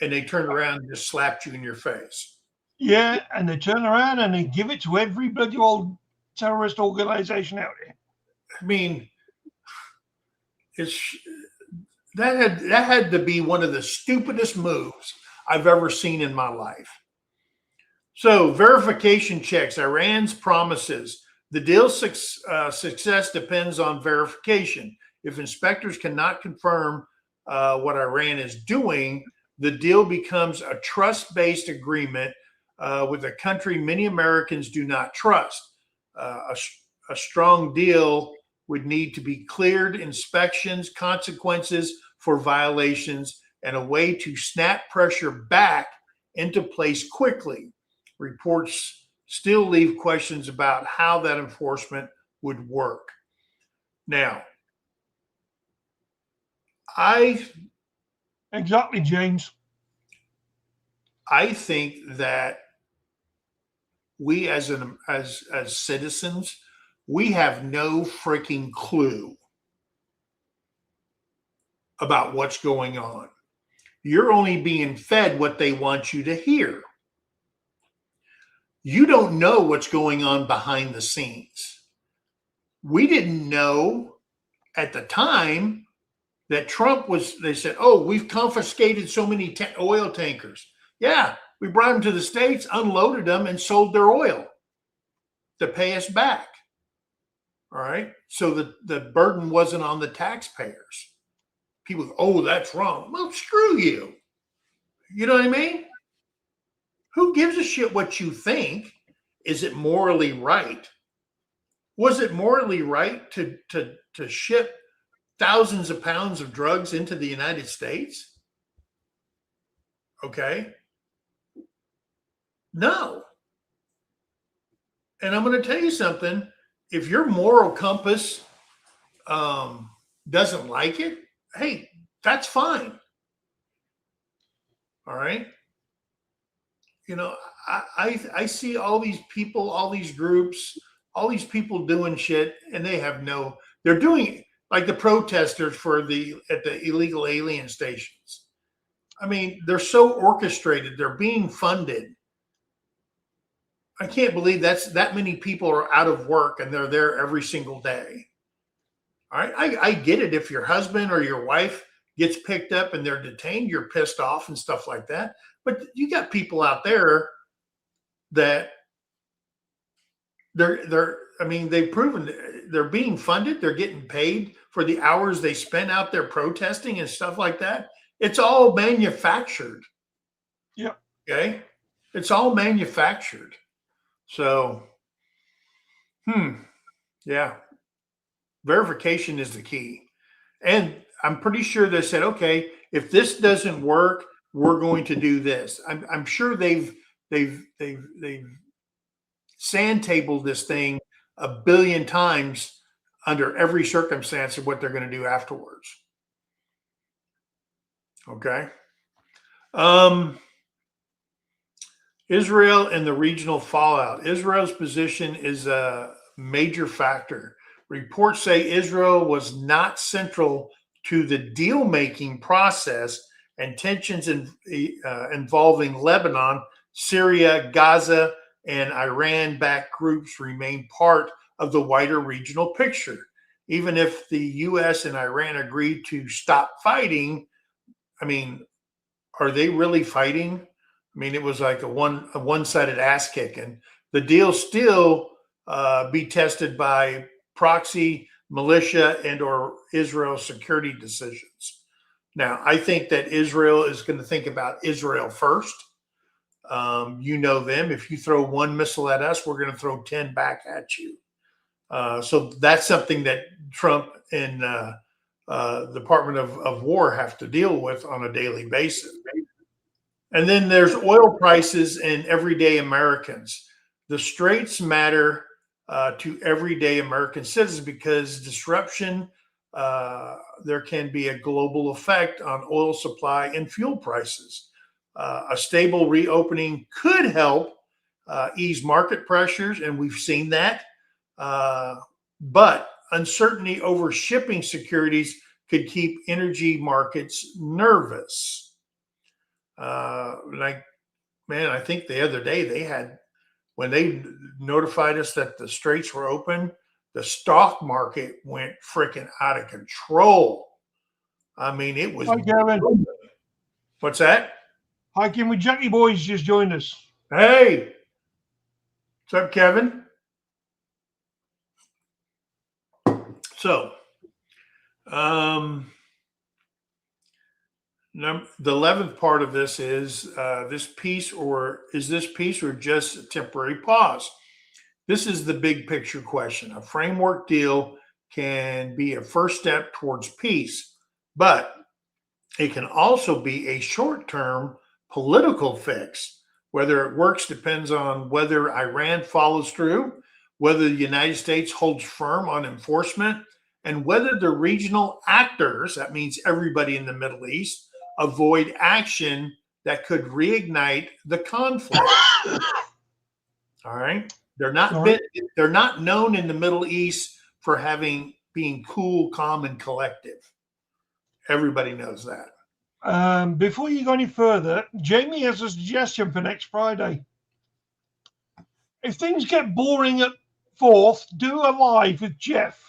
and they turned around and just slapped you in your face? Yeah, and they turn around and they give it to every bloody old terrorist organization out there. I mean, that had to be one of the stupidest moves I've ever seen in my life. So verification checks, Iran's promises. The deal's success depends on verification. If inspectors cannot confirm what Iran is doing, the deal becomes a trust-based agreement with a country many Americans do not trust. A strong deal would need to be cleared inspections, consequences for violations, and a way to snap pressure back into place quickly. Reports still leave questions about how that enforcement would work. Now, Exactly, James. I think that we as citizens, we have no freaking clue about what's going on. You're only being fed what they want you to hear. You don't know what's going on behind the scenes. We didn't know at the time that Trump they said, oh, we've confiscated so many oil tankers. Yeah, we brought them to the States, unloaded them, and sold their oil to pay us back. All right. So the burden wasn't on the taxpayers. People go, oh, that's wrong. Well, screw you. You know what I mean? Who gives a shit what you think? Is it morally right? Was it morally right to ship thousands of pounds of drugs into the United States? Okay. No. And I'm going to tell you something. If your moral compass doesn't like it, hey, that's fine. All right. You know, I see all these people, all these groups, all these people doing shit, and they're doing like the protesters at the illegal alien stations. I mean, they're so orchestrated. They're being funded. I can't believe that many people are out of work and they're there every single day. All right. I get it. If your husband or your wife gets picked up and they're detained, you're pissed off and stuff like that. But you got people out there that they've proven they're being funded. They're getting paid for the hours they spend out there protesting and stuff like that. It's all manufactured. Yeah. Okay. It's all manufactured. So, yeah. Verification is the key. And I'm pretty sure they said, okay, if this doesn't work, we're going to do this. I'm sure they've sandtabled this thing a billion times under every circumstance of what they're going to do afterwards. Okay. Israel and the regional fallout. Israel's position is a major factor. Reports say Israel was not central to the deal-making process, and tensions involving Lebanon, Syria, Gaza, and Iran-backed groups remain part of the wider regional picture. Even if the U.S. and Iran agreed to stop fighting, I mean, are they really fighting? I mean, it was like a one-sided ass kicking. The deal still be tested by proxy, militia, and or Israel security decisions. Now, I think that Israel is going to think about Israel first. You know them. If you throw one missile at us, we're going to throw 10 back at you. So that's something that Trump and Department of War have to deal with on a daily basis. And then there's oil prices and everyday Americans. The straits matter to everyday American citizens because disruption, there can be a global effect on oil supply and fuel prices. A stable reopening could help ease market pressures, and we've seen that. But uncertainty over shipping securities could keep energy markets nervous. I think the other day when they notified us that the straits were open, the stock market went freaking out of control. I mean, it was. Hi, Kevin. What's that? Hi, Kim. Jackie Boys just joined us. Hey, what's up, Kevin? So, the 11th part of this is this peace, or is this peace or just a temporary pause? This is the big picture question. A framework deal can be a first step towards peace, but it can also be a short-term political fix. Whether it works depends on whether Iran follows through, whether the United States holds firm on enforcement, and whether the regional actors, that means everybody in the Middle East, avoid action that could reignite the conflict. All right. They're not known in the Middle East for being cool, calm, and collective. Everybody knows that. Before you go any further, Jamie has a suggestion for next Friday. If things get boring at 4th, do a live with Jeff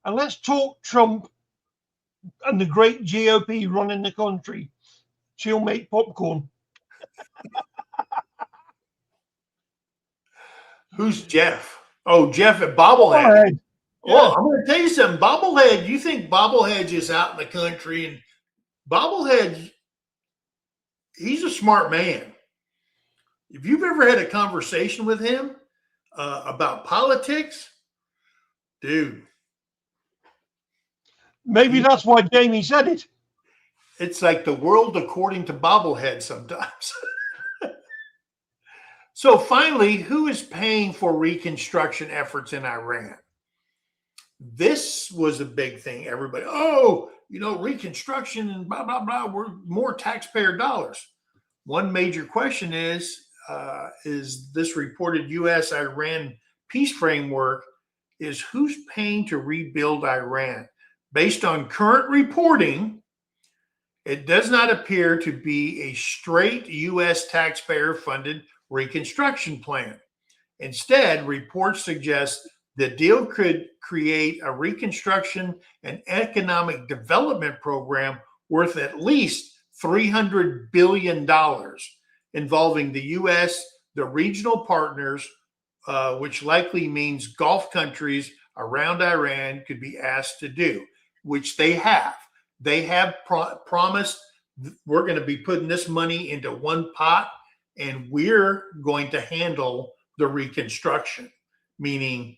and let's talk Trump and the great GOP running the country. She'll make popcorn. Who's Jeff? Oh, Jeff at Bobblehead. Yeah. Oh, I'm going to tell you something. Bobblehead, you think Bobblehead's just out in the country, and Bobblehead, he's a smart man. If you've ever had a conversation with him about politics, dude. Maybe that's why Jamie said it. It's like the world according to Bobblehead sometimes. So finally, who is paying for reconstruction efforts in Iran? This was a big thing. Everybody, reconstruction and blah, blah, blah, we're more taxpayer dollars. One major question is this reported U.S. Iran peace framework is who's paying to rebuild Iran? Based on current reporting, it does not appear to be a straight U.S. taxpayer-funded reconstruction plan. Instead, reports suggest the deal could create a reconstruction and economic development program worth at least $300 billion, involving the U.S., the regional partners, which likely means Gulf countries around Iran could be asked to do, which they have. They have promised, we're going to be putting this money into one pot, and we're going to handle the reconstruction, meaning,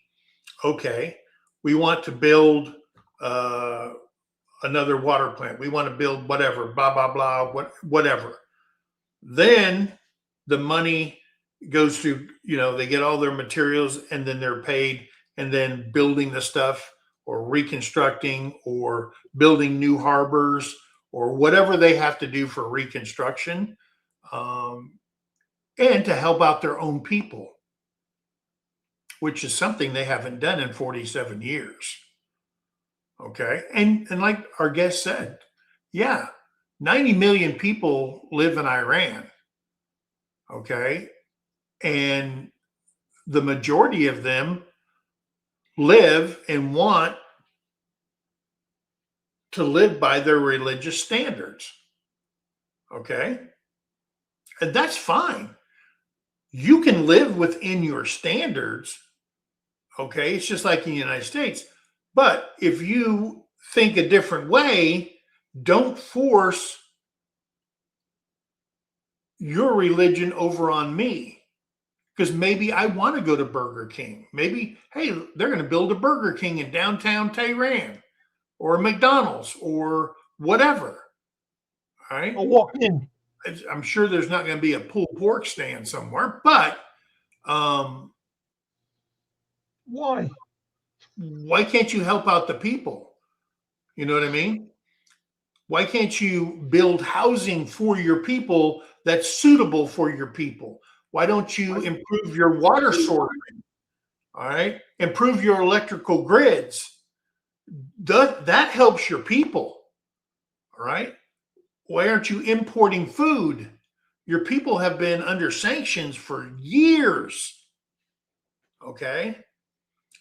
okay, we want to build another water plant. We want to build whatever, blah, blah, blah, whatever. Then the money goes through, they get all their materials and then they're paid, and then building the stuff or reconstructing or building new harbors or whatever they have to do for reconstruction, and to help out their own people, which is something they haven't done in 47 years. Okay. And like our guest said, 90 million people live in Iran. Okay. And the majority of them live and want to live by their religious standards. Okay. And that's fine. You can live within your standards. Okay. It's just like in the United States. But if you think a different way, don't force your religion over on me. Because maybe I want to go to Burger King. Maybe, hey, they're going to build a Burger King in downtown Tehran or a McDonald's or whatever. All right. I'll walk in. I'm sure there's not going to be a pulled pork stand somewhere, but why? Why can't you help out the people? You know what I mean? Why can't you build housing for your people that's suitable for your people? Why don't you improve your water sourcing? All right. Improve your electrical grids. That helps your people. All right. Why aren't you importing food? Your people have been under sanctions for years. Okay.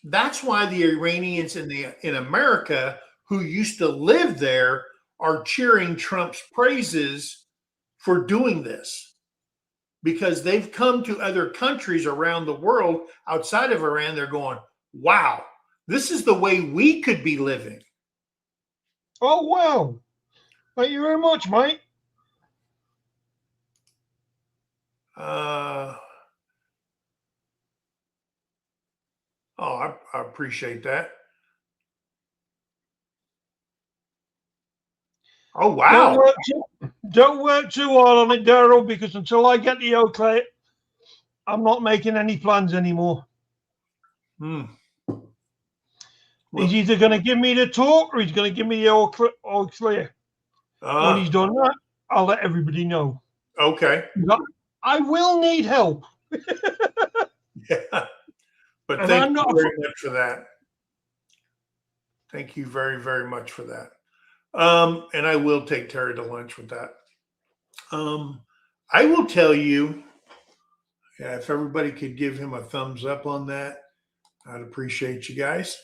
That's why the Iranians in America who used to live there are cheering Trump's praises for doing this, because they've come to other countries around the world outside of Iran. They're going, wow, This is the way we could be living. Oh, wow. Thank you very much, mate. I appreciate that. Oh, wow. Don't work too hard on it, Daryl, because until I get the okay, I'm not making any plans anymore. Well, He's either going to give me the talk or he's going to give me the all clear. When he's done that, I'll let everybody know. Okay. I will need help. Yeah. But And thank I'm you not very much for that. Thank you very, very much for that. And I will take Terry to lunch with that. I will tell you, if everybody could give him a thumbs up on that, I'd appreciate you guys.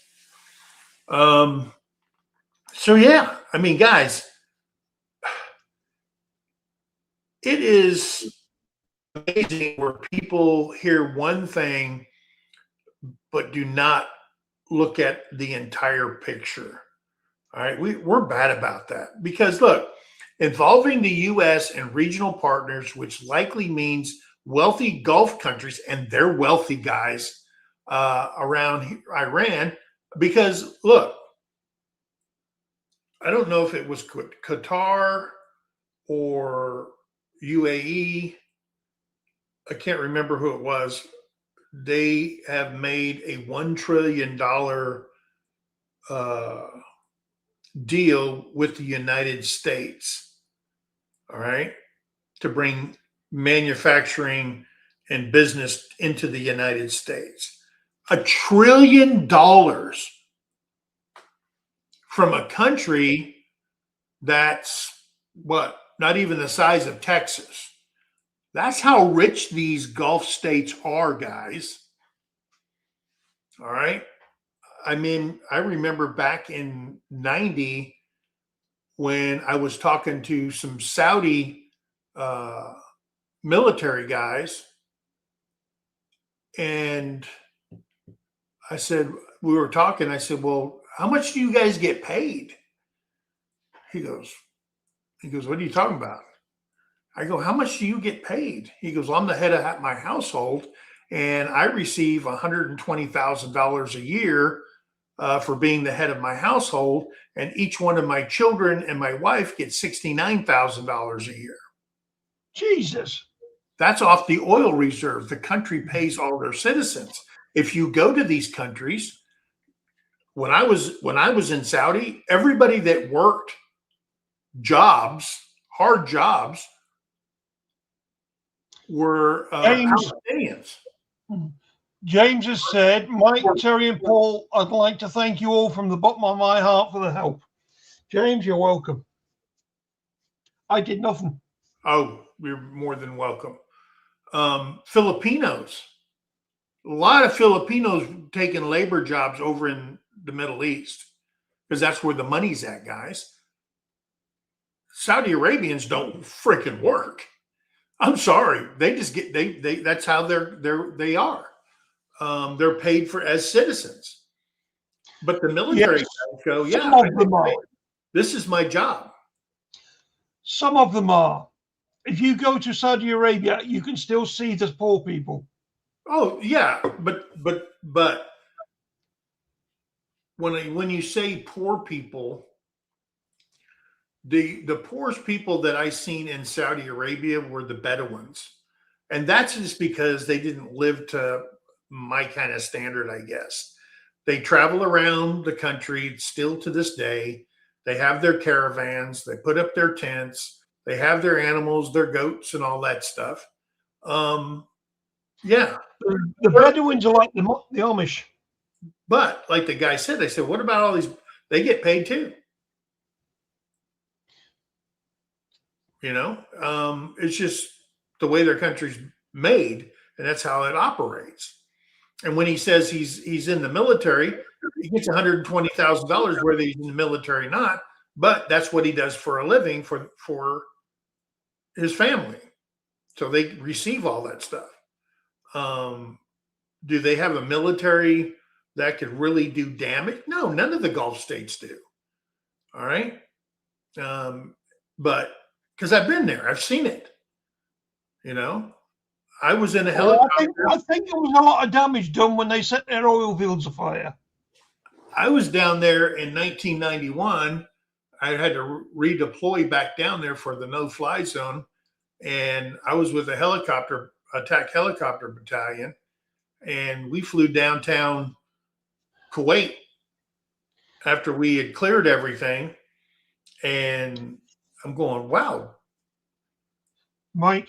So yeah, I mean, guys, it is amazing where people hear one thing but do not look at the entire picture. All right, we're bad about that because look, involving the U.S. and regional partners, which likely means wealthy Gulf countries and their wealthy guys around Iran, because look, I don't know if it was Qatar or UAE. I can't remember who it was. They have made a $1 trillion deal with the United States, all right, to bring manufacturing and business into the United States. $1 trillion from a country that's what, not even the size of Texas. That's how rich these Gulf states are, guys. All right. I mean, I remember back in 90 when I was talking to some Saudi military guys, and I said, we were talking, I said, well, how much do you guys get paid? He goes, what are you talking about? I go, how much do you get paid? He goes, well, I'm the head of my household, and I receive $120,000 a year for being the head of my household, and each one of my children and my wife get $69,000 a year. Jesus. That's off the oil reserve. The country pays all their citizens. If you go to these countries, when I was in Saudi, everybody that worked jobs, hard jobs, were Palestinians. James has said, Mike, Terry, and Paul, I'd like to thank you all from the bottom of my heart for the help. James, you're welcome. I did nothing. Oh, you're more than welcome. Filipinos. A lot of Filipinos taking labor jobs over in the Middle East because that's where the money's at, guys. Saudi Arabians don't freaking work. I'm sorry. They just get they that's how they are. They're paid for as citizens. But the military guys go, yeah, some of them are. This is my job. Some of them are. If you go to Saudi Arabia, you can still see the poor people. Oh yeah, but when you say poor people, the poorest people that I seen in Saudi Arabia were the Bedouins, and that's just because they didn't live to my kind of standard, I guess. They travel around the country still to this day. They have their caravans. They put up their tents. They have their animals, their goats, and all that stuff. Yeah. The Bedouins are like the Amish. But like the guy said, they said, what about all these? They get paid too. You know, it's just the way their country's made, and that's how it operates. And when he says he's in the military, he gets $120,000 whether he's in the military or not. But that's what he does for a living for his family. So they receive all that stuff. Do they have a military that could really do damage? No, none of the Gulf states do. All right. But because I've been there, I've seen it. You know, I was in a Well, helicopter. I think there was a lot of damage done when they set their oil fields afire. I was down there in 1991. I had to redeploy back down there for the no-fly zone, and I was with a attack helicopter battalion, and we flew downtown Kuwait after we had cleared everything. And I'm going, wow, Mike,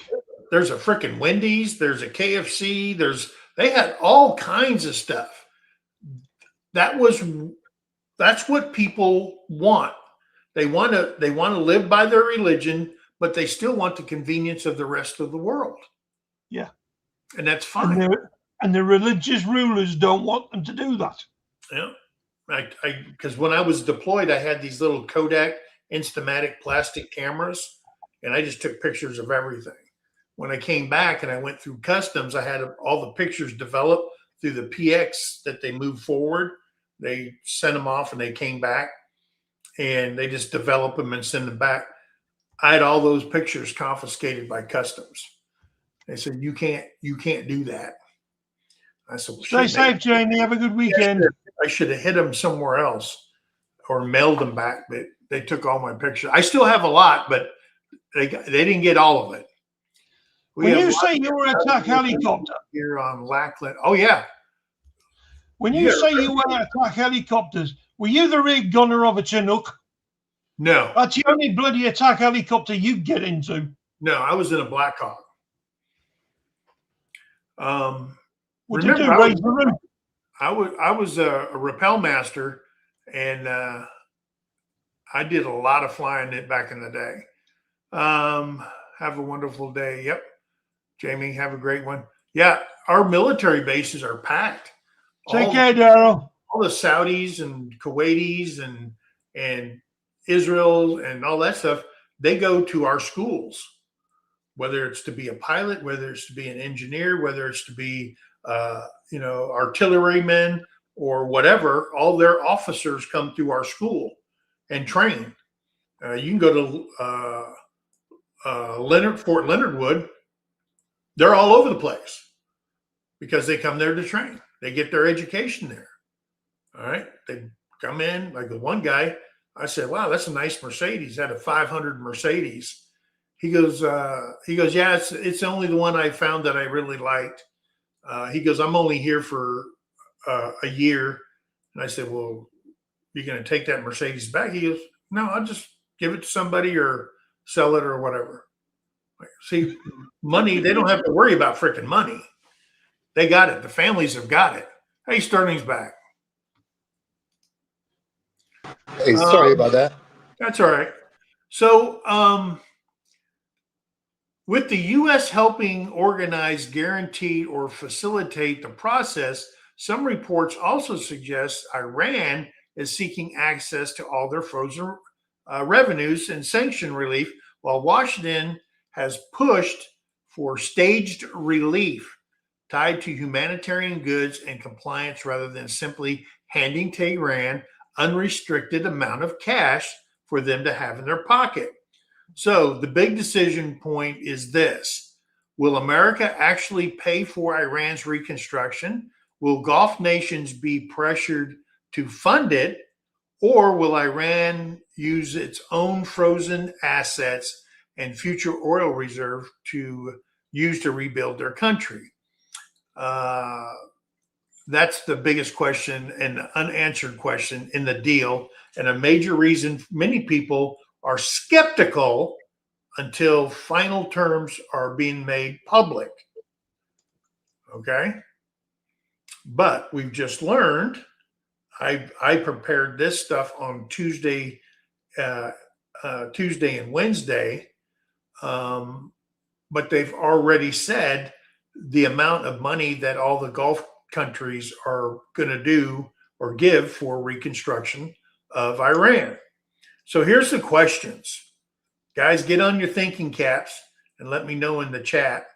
there's a freaking Wendy's, there's a KFC, they had all kinds of stuff. That's what people want. They want to live by their religion, but they still want the convenience of the rest of the world. yeah. And that's fine. And the religious rulers don't want them to do that. Yeah. Because when I was deployed, I had these little Kodak Instamatic plastic cameras, and I just took pictures of everything. When I came back and I went through customs, I had all the pictures developed through the PX that they moved forward. They sent them off and they came back, and they just develop them and send them back. I had all those pictures confiscated by customs. They said, you can't do that. I said, well, Stay safe, Jamie. Have a good weekend. I should have hid them somewhere else or mailed them back, but they took all my pictures. I still have a lot, but they didn't get all of it. When you say you were an attack helicopter, here on Lackland. Oh yeah. when you say you were an attack helicopters, were you the rear gunner of a Chinook? No. That's the only bloody attack helicopter you get into. No, I was in a Black Hawk. What did you do? Raise the roof? I was a rappel master, and I did a lot of flying it back in the day. Have a wonderful day. Yep. Jamie, have a great one. Yeah, our military bases are packed. Take care, Daryl. All the Saudis and Kuwaitis and Israel and all that stuff, they go to our schools, whether it's to be a pilot, whether it's to be an engineer, whether it's to be artillerymen or whatever. All their officers come through our school and train. You can go to Fort Leonard Wood. They're all over the place because they come there to train. They get their education there. All right. They come in, like the one guy, I said, wow, that's a nice Mercedes. Had a 500 Mercedes. He goes, yeah, it's only the one I found that I really liked. He goes, I'm only here for a year. And I said, well, you're going to take that Mercedes back? He goes, no, I'll just give it to somebody or sell it or whatever. See, money, they don't have to worry about freaking money. They got it. The families have got it. Hey, Sterling's back. Hey, sorry about that. That's all right. So, with the U.S. helping organize, guarantee, or facilitate the process, some reports also suggest Iran is seeking access to all their frozen revenues and sanction relief, while Washington has pushed for staged relief tied to humanitarian goods and compliance rather than simply handing Tehran unrestricted amount of cash for them to have in their pocket. So the big decision point is this: will America actually pay for Iran's reconstruction? Will Gulf nations be pressured to fund it? Or will Iran use its own frozen assets and future oil reserve to use to rebuild their country? That's the biggest question and unanswered question in the deal, and a major reason many people are skeptical until final terms are being made public. Okay? But we've just learned, I prepared this stuff on Tuesday and Wednesday, but they've already said the amount of money that all the Gulf countries are going to do or give for reconstruction of Iran. So here's the questions. Guys, get on your thinking caps and let me know in the chat.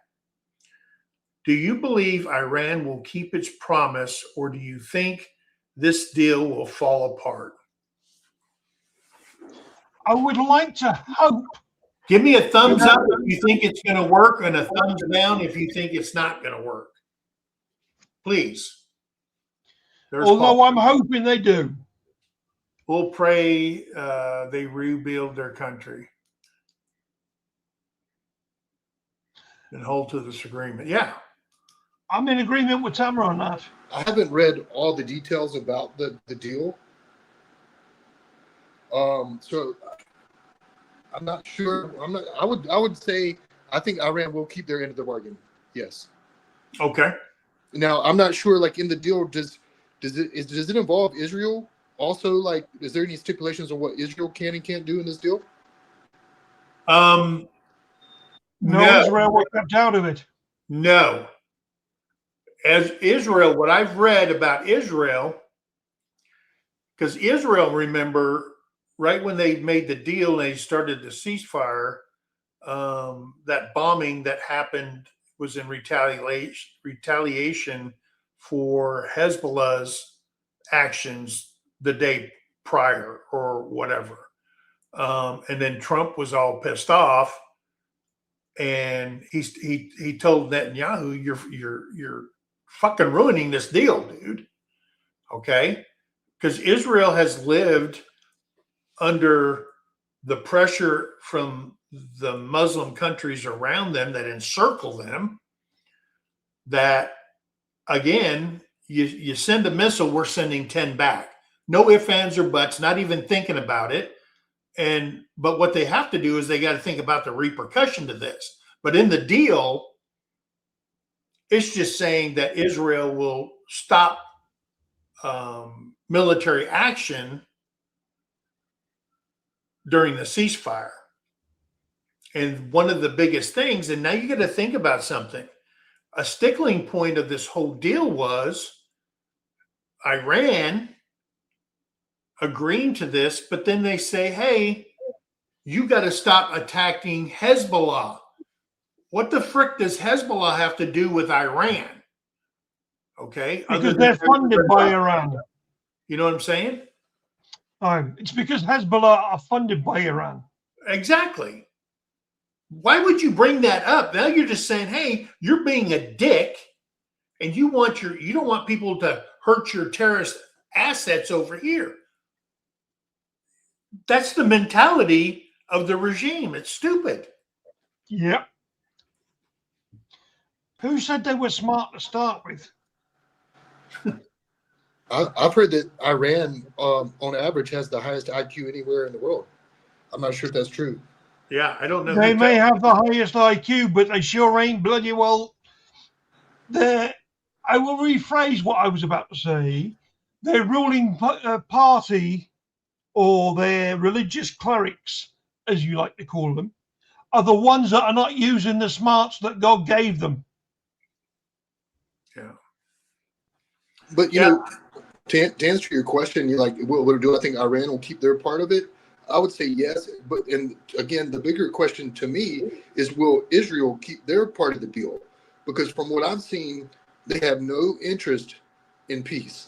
Do you believe Iran will keep its promise, or do you think this deal will fall apart. I would like to hope. Give me a thumbs up if you think it's going to work, and a thumbs down if you think it's not going to work. Please. There's Although Paul. I'm hoping they do. We'll pray they rebuild their country and hold to this agreement. Yeah. I'm in agreement with Tamara on that. I haven't read all the details about the deal. So I'm not sure. I would say I think Iran will keep their end of the bargain. Yes. Okay. Now I'm not sure. Like in the deal, does it involve Israel? Also, like, is there any stipulations on what Israel can and can't do in this deal? No, Israel was kept out of it. No. As Israel, what I've read about Israel, because Israel, remember, right when they made the deal and they started the ceasefire, that bombing that happened was in retaliation for Hezbollah's actions the day prior or whatever. And then Trump was all pissed off, and he told Netanyahu, "You're fucking ruining this deal, dude." Okay, because Israel has lived under the pressure from the Muslim countries around them that encircle them. That again, you send a missile, we're sending 10 back. No ifs, ands, or buts, not even thinking about it. But what they have to do is they got to think about the repercussion to this. But in the deal, it's just saying that Israel will stop military action during the ceasefire. And one of the biggest things, and now you got to think about something. A stickling point of this whole deal was Iran agreeing to this, but then they say, hey, you got to stop attacking Hezbollah. What the frick does Hezbollah have to do with Iran? Okay. Because they're funded by Iran. You know what I'm saying? It's because Hezbollah are funded by Iran. Exactly. Why would you bring that up? Now you're just saying, hey, you're being a dick, and you don't want people to hurt your terrorist assets over here. That's the mentality of the regime. It's stupid. Yep. Who said they were smart to start with? I've heard that Iran, on average, has the highest IQ anywhere in the world. I'm not sure if that's true. Yeah, I don't know. They may have the highest IQ, but they sure ain't bloody well. I will rephrase what I was about to say. Their ruling party, or their religious clerics, as you like to call them, are the ones that are not using the smarts that God gave them. Yeah. But, you know, to answer your question, you're like, do I think Iran will keep their part of it? I would say yes. But, and again, the bigger question to me is, will Israel keep their part of the deal? Because from what I've seen, they have no interest in peace.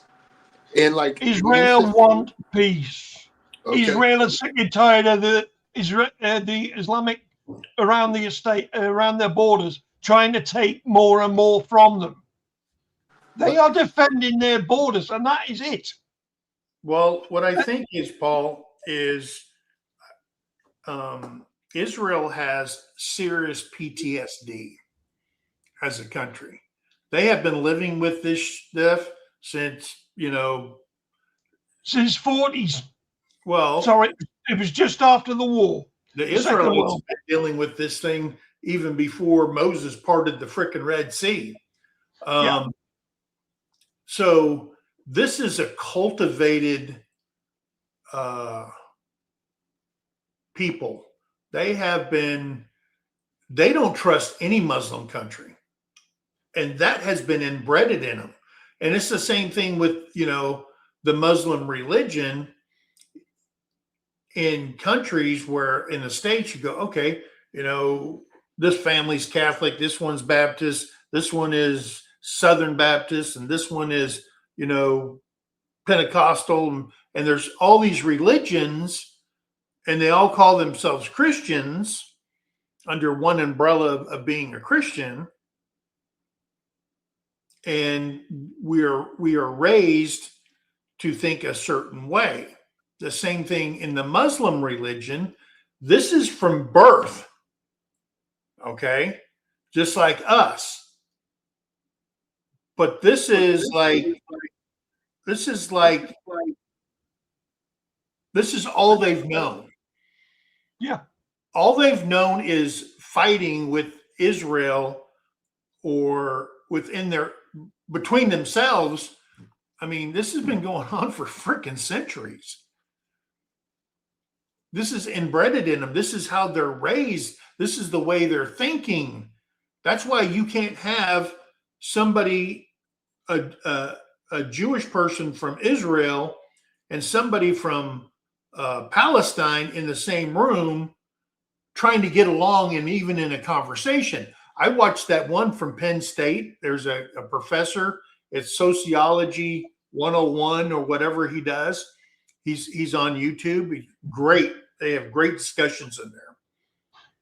And like Israel want peace. Okay. Israel is sick and tired of the Islamic around the estate, around their borders, trying to take more and more from them. They are defending their borders, and that is it. Well, what I think is, Paul, is Israel has serious PTSD as a country. They have been living with this stuff since, since 40s. Well, sorry, it was just after the war. The Israelites been dealing with this thing even before Moses parted the frickin' Red Sea. So this is a cultivated people. They don't trust any Muslim country. And that has been inbred in them. And it's the same thing with, the Muslim religion in countries where in the States you go, okay, this family's Catholic, this one's Baptist, this one is Southern Baptist, and this one is, Pentecostal, and there's all these religions, and they all call themselves Christians under one umbrella of being a Christian. And we are raised to think a certain way. The same thing in the Muslim religion. This is from birth, okay? Just like us. But this is all they've known. Yeah. All they've known is fighting with Israel or between themselves. I mean, this has been going on for freaking centuries. This is inbred in them. This is how they're raised. This is the way they're thinking. That's why you can't have somebody, a Jewish person from Israel and somebody from Palestine in the same room trying to get along and even in a conversation. I watched that one from Penn State. There's a professor. It's Sociology 101 or whatever he does. He's on YouTube. He's great. They have great discussions in there.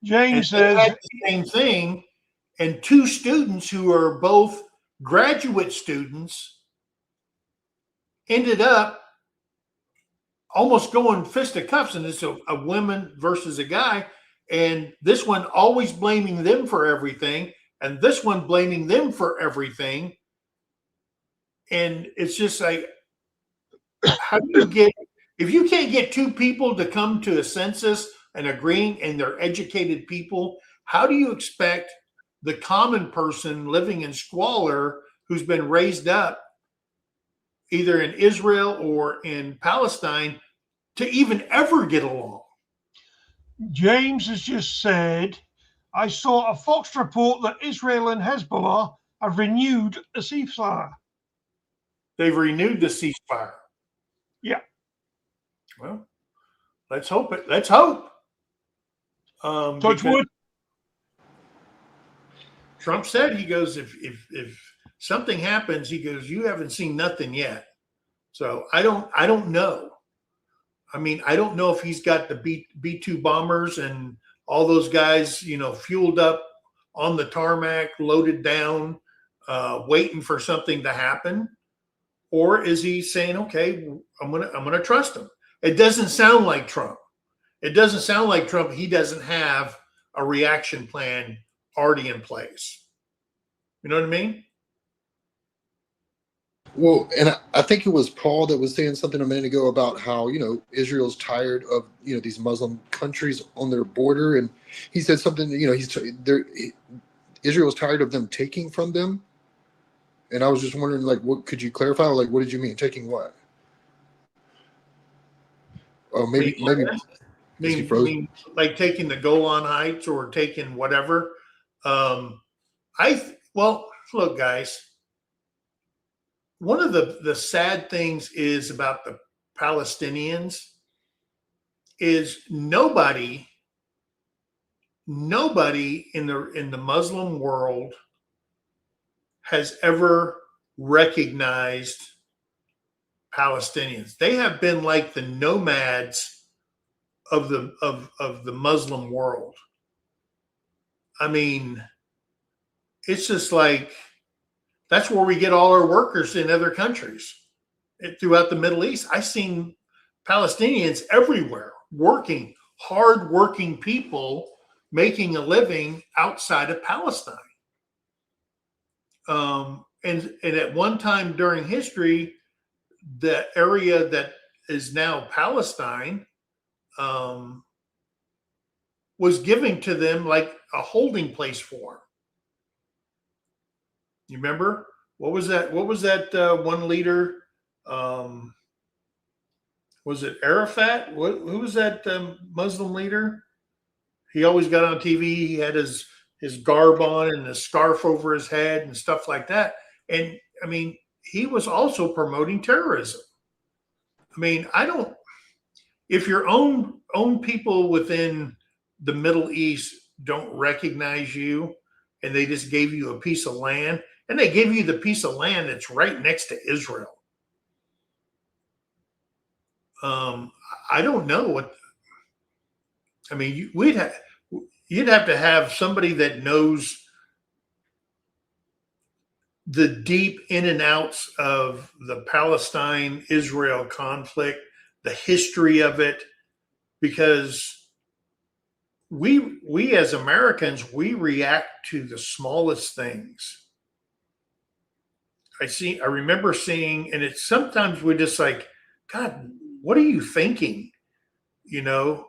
James says the same thing. And two students who are both graduate students ended up almost going fisticuffs, and it's a woman versus a guy. And this one always blaming them for everything, and this one blaming them for everything. And it's just like, how do you get, if you can't get two people to come to a census and agreeing, and they're educated people, how do you expect the common person living in squalor who's been raised up either in Israel or in Palestine to even ever get along? James has just said, I saw a Fox report that Israel and Hezbollah have renewed a ceasefire. They've renewed the ceasefire. Yeah. Well, let's hope it. Let's hope. Touch wood. Trump said, he goes, if something happens, he goes, you haven't seen nothing yet. So I don't know. I mean, I don't know if he's got the B-2 bombers and all those guys, fueled up on the tarmac, loaded down, waiting for something to happen. Or is he saying, okay, I'm gonna trust him? It doesn't sound like Trump. It doesn't sound like Trump. He doesn't have a reaction plan already in place. You know what I mean? Well, and I think it was Paul that was saying something a minute ago about how, Israel's tired of, these Muslim countries on their border. And he said something, Israel's tired of them taking from them. And I was just wondering, what could you clarify? What did you mean? Taking what? Oh, maybe like taking the Golan Heights or taking whatever. Look, guys, one of the sad things is about the Palestinians is nobody in the Muslim world has ever recognized Palestinians. They have been like the nomads of the Muslim world. I mean, it's just like, that's where we get all our workers in other countries throughout the Middle East. I've seen Palestinians everywhere working, hard-working people making a living outside of Palestine. And at one time during history, the area that is now Palestine was giving to them like a holding place for them. You remember? What was that one leader? Was it Arafat? Who was that Muslim leader? He always got on TV. He had his garb on and a scarf over his head and stuff like that. And I mean, he was also promoting terrorism. I mean, if your own people within the Middle East don't recognize you, and they just gave you a piece of land, and they gave you the piece of land that's right next to Israel. I don't know what. I mean, you'd have to have somebody that knows the deep in and outs of the Palestine-Israel conflict, the history of it, because we as Americans, we react to the smallest things. I remember seeing, and it's sometimes we're just like, God, what are you thinking? You know,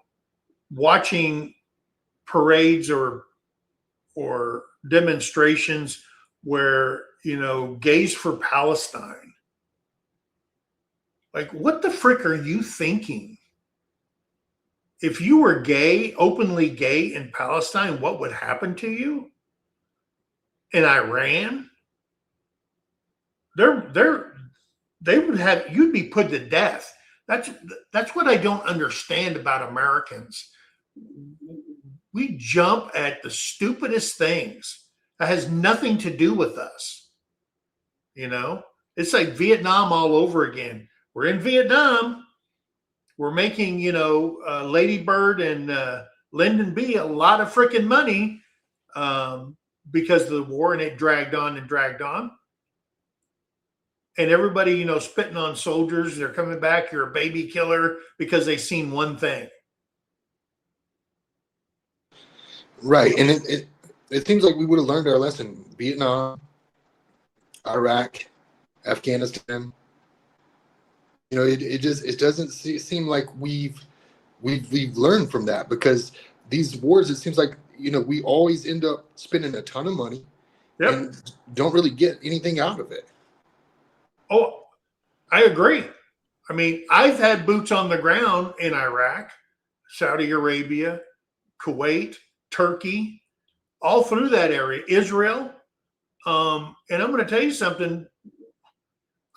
watching parades or demonstrations where, you know, gays for Palestine. Like, what the frick are you thinking? If you were gay, openly gay in Palestine, what would happen to you? In Iran? They would have, you'd be put to death. That's what I don't understand about Americans. We jump at the stupidest things that has nothing to do with us. You know, it's like Vietnam all over again. We're in Vietnam. We're making, you know, Lady Bird and Lyndon B a lot of freaking money because of the war, and it dragged on and dragged on. And everybody, you know, spitting on soldiers. They're coming back. You're a baby killer because they seen one thing. Right. And it seems like we would have learned our lesson. Vietnam, Iraq, Afghanistan. You know, it doesn't seem like we've learned from that, because these wars, it seems like, you know, we always end up spending a ton of money and don't really get anything out of it. Oh, I agree. I mean, I've had boots on the ground in Iraq, Saudi Arabia, Kuwait, Turkey, all through that area, Israel. And I'm going to tell you something.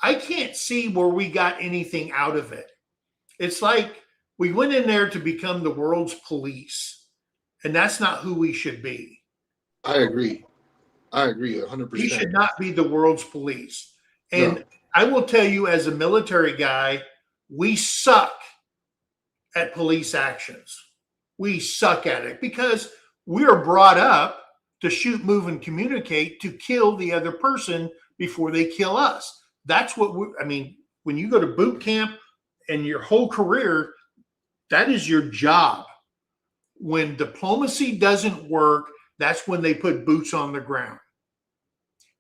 I can't see where we got anything out of it. It's like we went in there to become the world's police, and that's not who we should be. I agree 100%. We should not be the world's police. And No. I will tell you, as a military guy, we suck at police actions. We suck at it because we are brought up to shoot, move, and communicate to kill the other person before they kill us. That's what I mean, when you go to boot camp and your whole career, that is your job. When diplomacy doesn't work, that's when they put boots on the ground.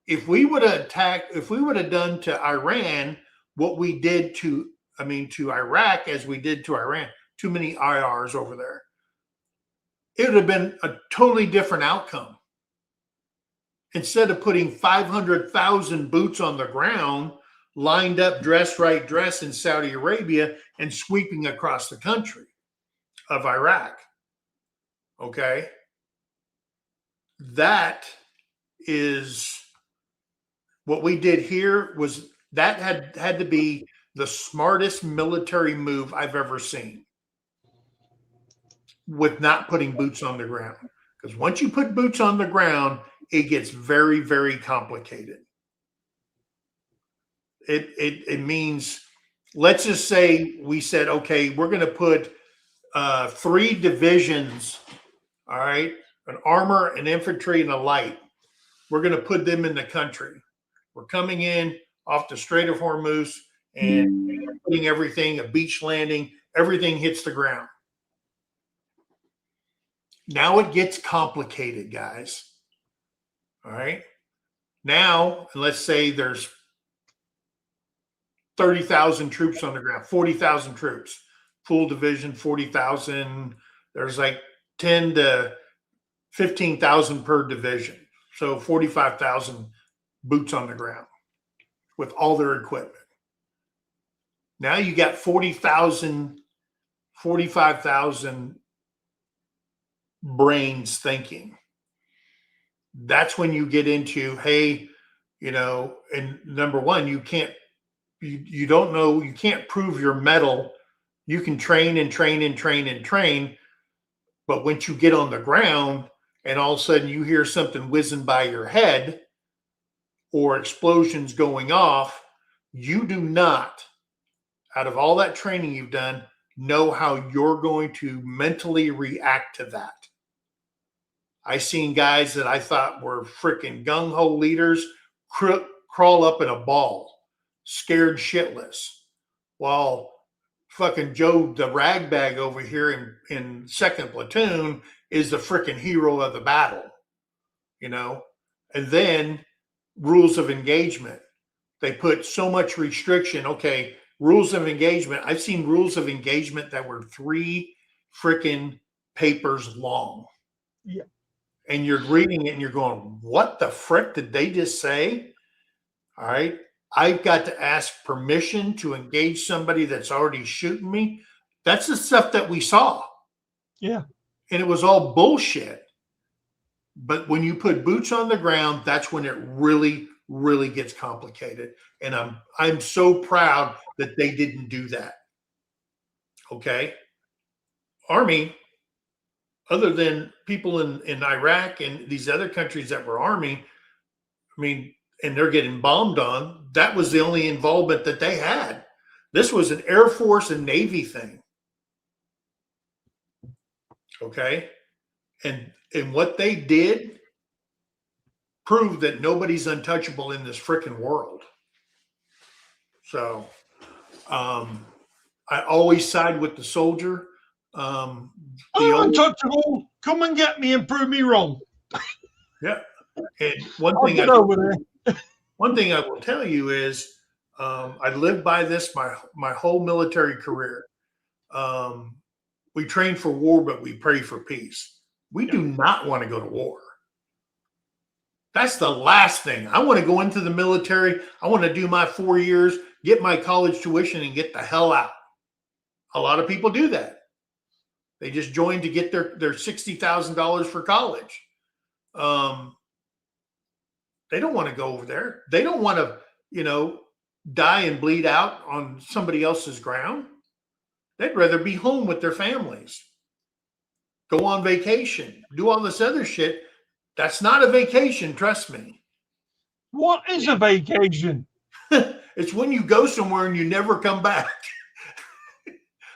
If we would have done to Iran what we did to Iraq as we did to Iran, too many IRs over there, it would have been a totally different outcome. Instead of putting 500,000 boots on the ground, lined up, dress in Saudi Arabia and sweeping across the country of Iraq. Okay. That is what we did here. That had to be the smartest military move I've ever seen, with not putting boots on the ground. Because once you put boots on the ground, it gets very, very complicated. It means, let's just say we said, okay, we're going to put 3 divisions, all right, an armor, an infantry, and a light. We're going to put them in the country. We're coming in off the Strait of Hormuz and putting everything, a beach landing, everything hits the ground. Now it gets complicated, guys. All right. Now, let's say there's 30,000 troops on the ground, 40,000 troops, full division, 40,000. There's like 10 to 15,000 per division. So 45,000 boots on the ground with all their equipment. Now you got 45,000 brains thinking. That's when you get into, hey, you know, and number one, you can't prove your mettle. You can train and train and train and train, but once you get on the ground and all of a sudden you hear something whizzing by your head or explosions going off, you do not out of all that training you've done, know how you're going to mentally react to that. I seen guys that I thought were freaking gung-ho leaders crawl up in a ball, scared shitless, while fucking Joe the ragbag over here in second platoon is the freaking hero of the battle, you know. And then rules of engagement. They put so much restriction. Okay, rules of engagement. I've seen rules of engagement that were 3 freaking papers long. Yeah. And you're reading it and you're going, what the frick did they just say? All right. I've got to ask permission to engage somebody that's already shooting me. That's the stuff that we saw. Yeah. And it was all bullshit. But when you put boots on the ground, that's when it really, really gets complicated. And I'm so proud that they didn't do that. Okay. Army, other than people in Iraq and these other countries that were Army, I mean, and they're getting bombed on, that was the only involvement that they had. This was an Air Force and Navy thing. Okay. And what they did proved that nobody's untouchable in this freaking world. So I always side with the soldier. I'm untouchable. Come and get me and prove me wrong. Yeah. And I'll get over there. one thing I will tell you is I lived by this my whole military career. We train for war, but we pray for peace. We do not want to go to war. That's the last thing. I want to go into the military. I want to do my 4 years, get my college tuition, and get the hell out. A lot of people do that. They just join to get their $60,000 for college. They don't want to go over there. They don't want to, die and bleed out on somebody else's ground. They'd rather be home with their families, go on vacation, do all this other shit. That's not a vacation, trust me. What is a vacation? It's when you go somewhere and you never come back.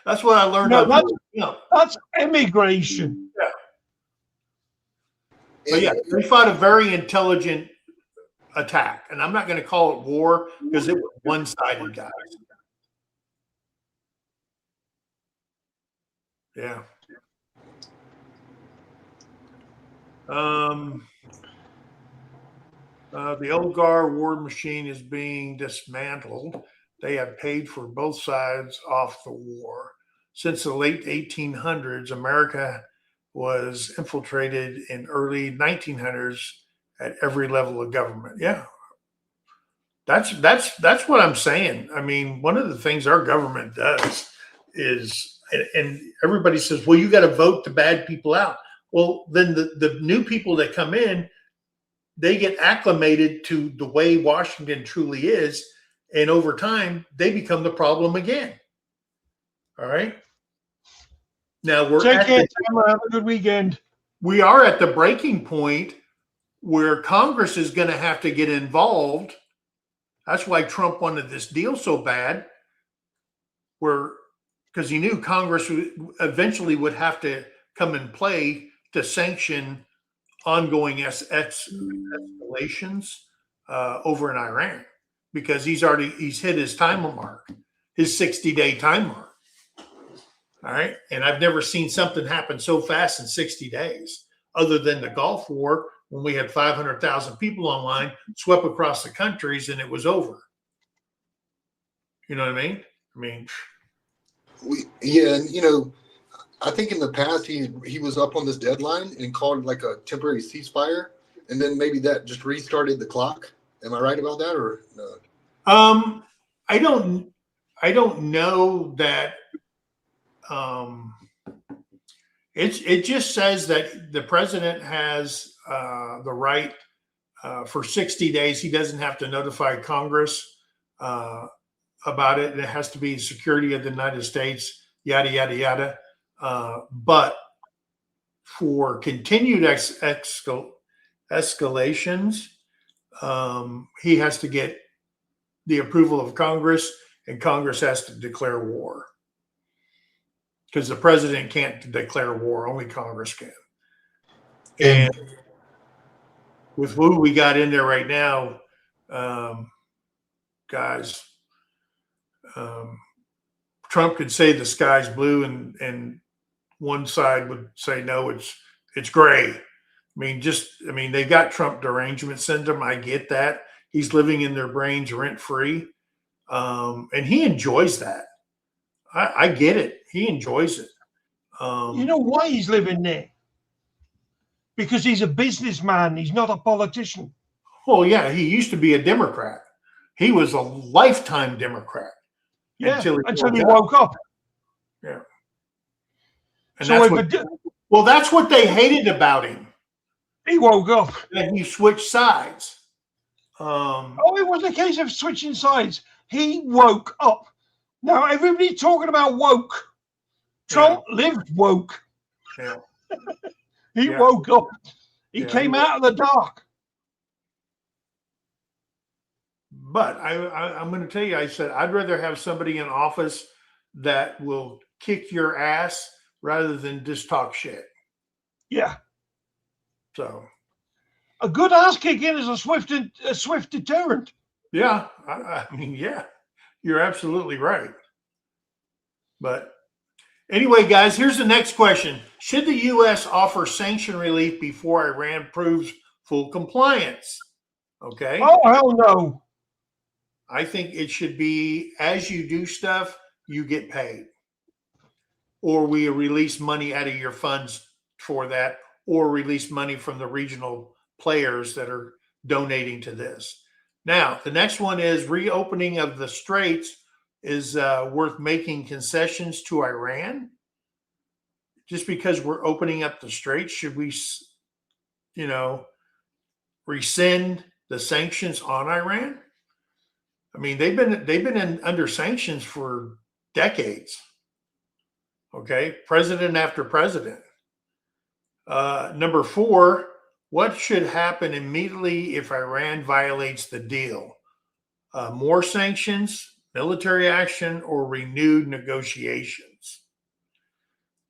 That's what I learned. No, that's immigration. Yeah. But yeah, they fought a very intelligent attack. And I'm not going to call it war because it was one-sided, guys. Yeah. The Ogar war machine is being dismantled. They have paid for both sides off the war. Since the late 1800s, America was infiltrated in early 1900s at every level of government. Yeah. That's what I'm saying. I mean, one of the things our government does is, and everybody says, well, you got to vote the bad people out. Well, then the new people that come in, they get acclimated to the way Washington truly is. And over time, they become the problem again. All right. Now Take care, Tim. Have a good weekend. We are at the breaking point where Congress is going to have to get involved. That's why Trump wanted this deal so bad, because he knew Congress eventually would have to come and play to sanction ongoing escalations over in Iran, because he's hit his time mark, his 60-day time mark. All right. And I've never seen something happen so fast in 60 days, other than the Gulf War, when we had 500,000 people online, swept across the countries, and it was over. You know what I mean? And I think in the past he was up on this deadline and called like a temporary ceasefire, and then maybe that just restarted the clock. Am I right about that, or no? I don't know that. It just says that the president has the right for 60 days. He doesn't have to notify Congress about it. It has to be security of the United States, yada, yada, yada. But for continued escalations, he has to get the approval of Congress. and Congress has to declare war. Because the president can't declare war, only Congress can. And with who we got in there right now, guys, Trump could say the sky's blue, and one side would say no, it's gray. I mean, they got Trump derangement syndrome. I get that. He's living in their brains rent free, and he enjoys that. I get it. He enjoys it. You know why he's living there? Because he's a businessman. He's not a politician. Oh yeah, he used to be a Democrat. He was a lifetime Democrat. Yeah, until he woke up. Yeah. And So that's what they hated about him. He woke up. That he switched sides. It wasn't a case of switching sides. He woke up. Now everybody's talking about woke. Trump lived woke. Yeah. He woke up. He came out of the dark. But I'm going to tell you, I said, I'd rather have somebody in office that will kick your ass rather than just talk shit. Yeah. So a good ass kicking is a swift deterrent. Yeah. I mean, yeah, you're absolutely right. But anyway, guys, here's the next question. Should the U.S. offer sanction relief before Iran proves full compliance? Okay. Oh, hell no. I think it should be, as you do stuff, you get paid. Or we release money out of your funds for that, or release money from the regional players that are donating to this. Now, the next one is reopening of the straits is worth making concessions to Iran. Just because we're opening up the straits, should we, rescind the sanctions on Iran? I mean, they've been under sanctions for decades. Okay, president after president. Number 4, what should happen immediately if Iran violates the deal? More sanctions, military action, or renewed negotiations?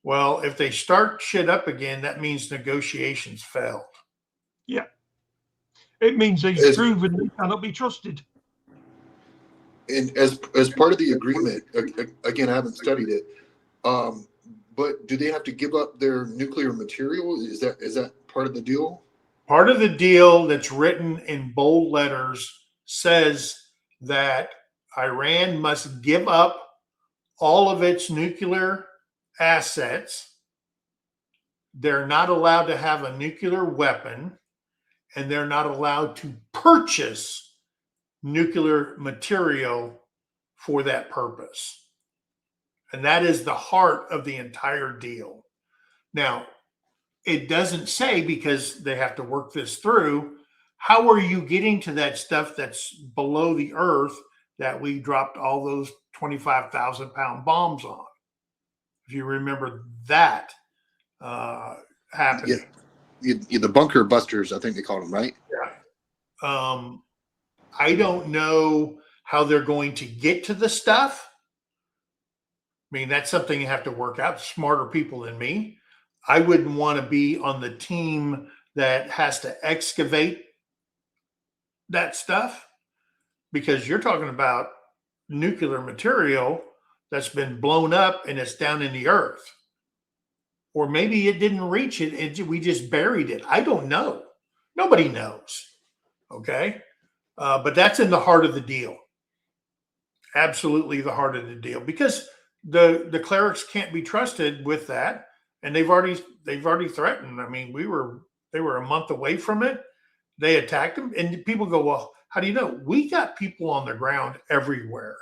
Well, if they start shit up again, that means negotiations failed. Yeah. It means he's proven they cannot be trusted. And as part of the agreement, again, I haven't studied it, but do they have to give up their nuclear material? Is that part of the deal? Part of the deal that's written in bold letters says that Iran must give up all of its nuclear assets. They're not allowed to have a nuclear weapon, and they're not allowed to purchase nuclear material for that purpose. And that is the heart of the entire deal. Now, it doesn't say, because they have to work this through, how are you getting to that stuff that's below the earth that we dropped all those 25,000 pound bombs on? If you remember that happening. Yeah, the bunker busters, I think they call them, right? Yeah. I don't know how they're going to get to the stuff. I mean, that's something you have to work out. Smarter people than me. I wouldn't want to be on the team that has to excavate that stuff, because you're talking about nuclear material that's been blown up and it's down in the earth. Or maybe it didn't reach it and we just buried it. I don't know. Nobody knows. Okay. But that's in the heart of the deal. Absolutely the heart of the deal, because the clerics can't be trusted with that. And they've already threatened. I mean, they were a month away from it. They attacked them, and people go, well, how do you know? We got people on the ground everywhere.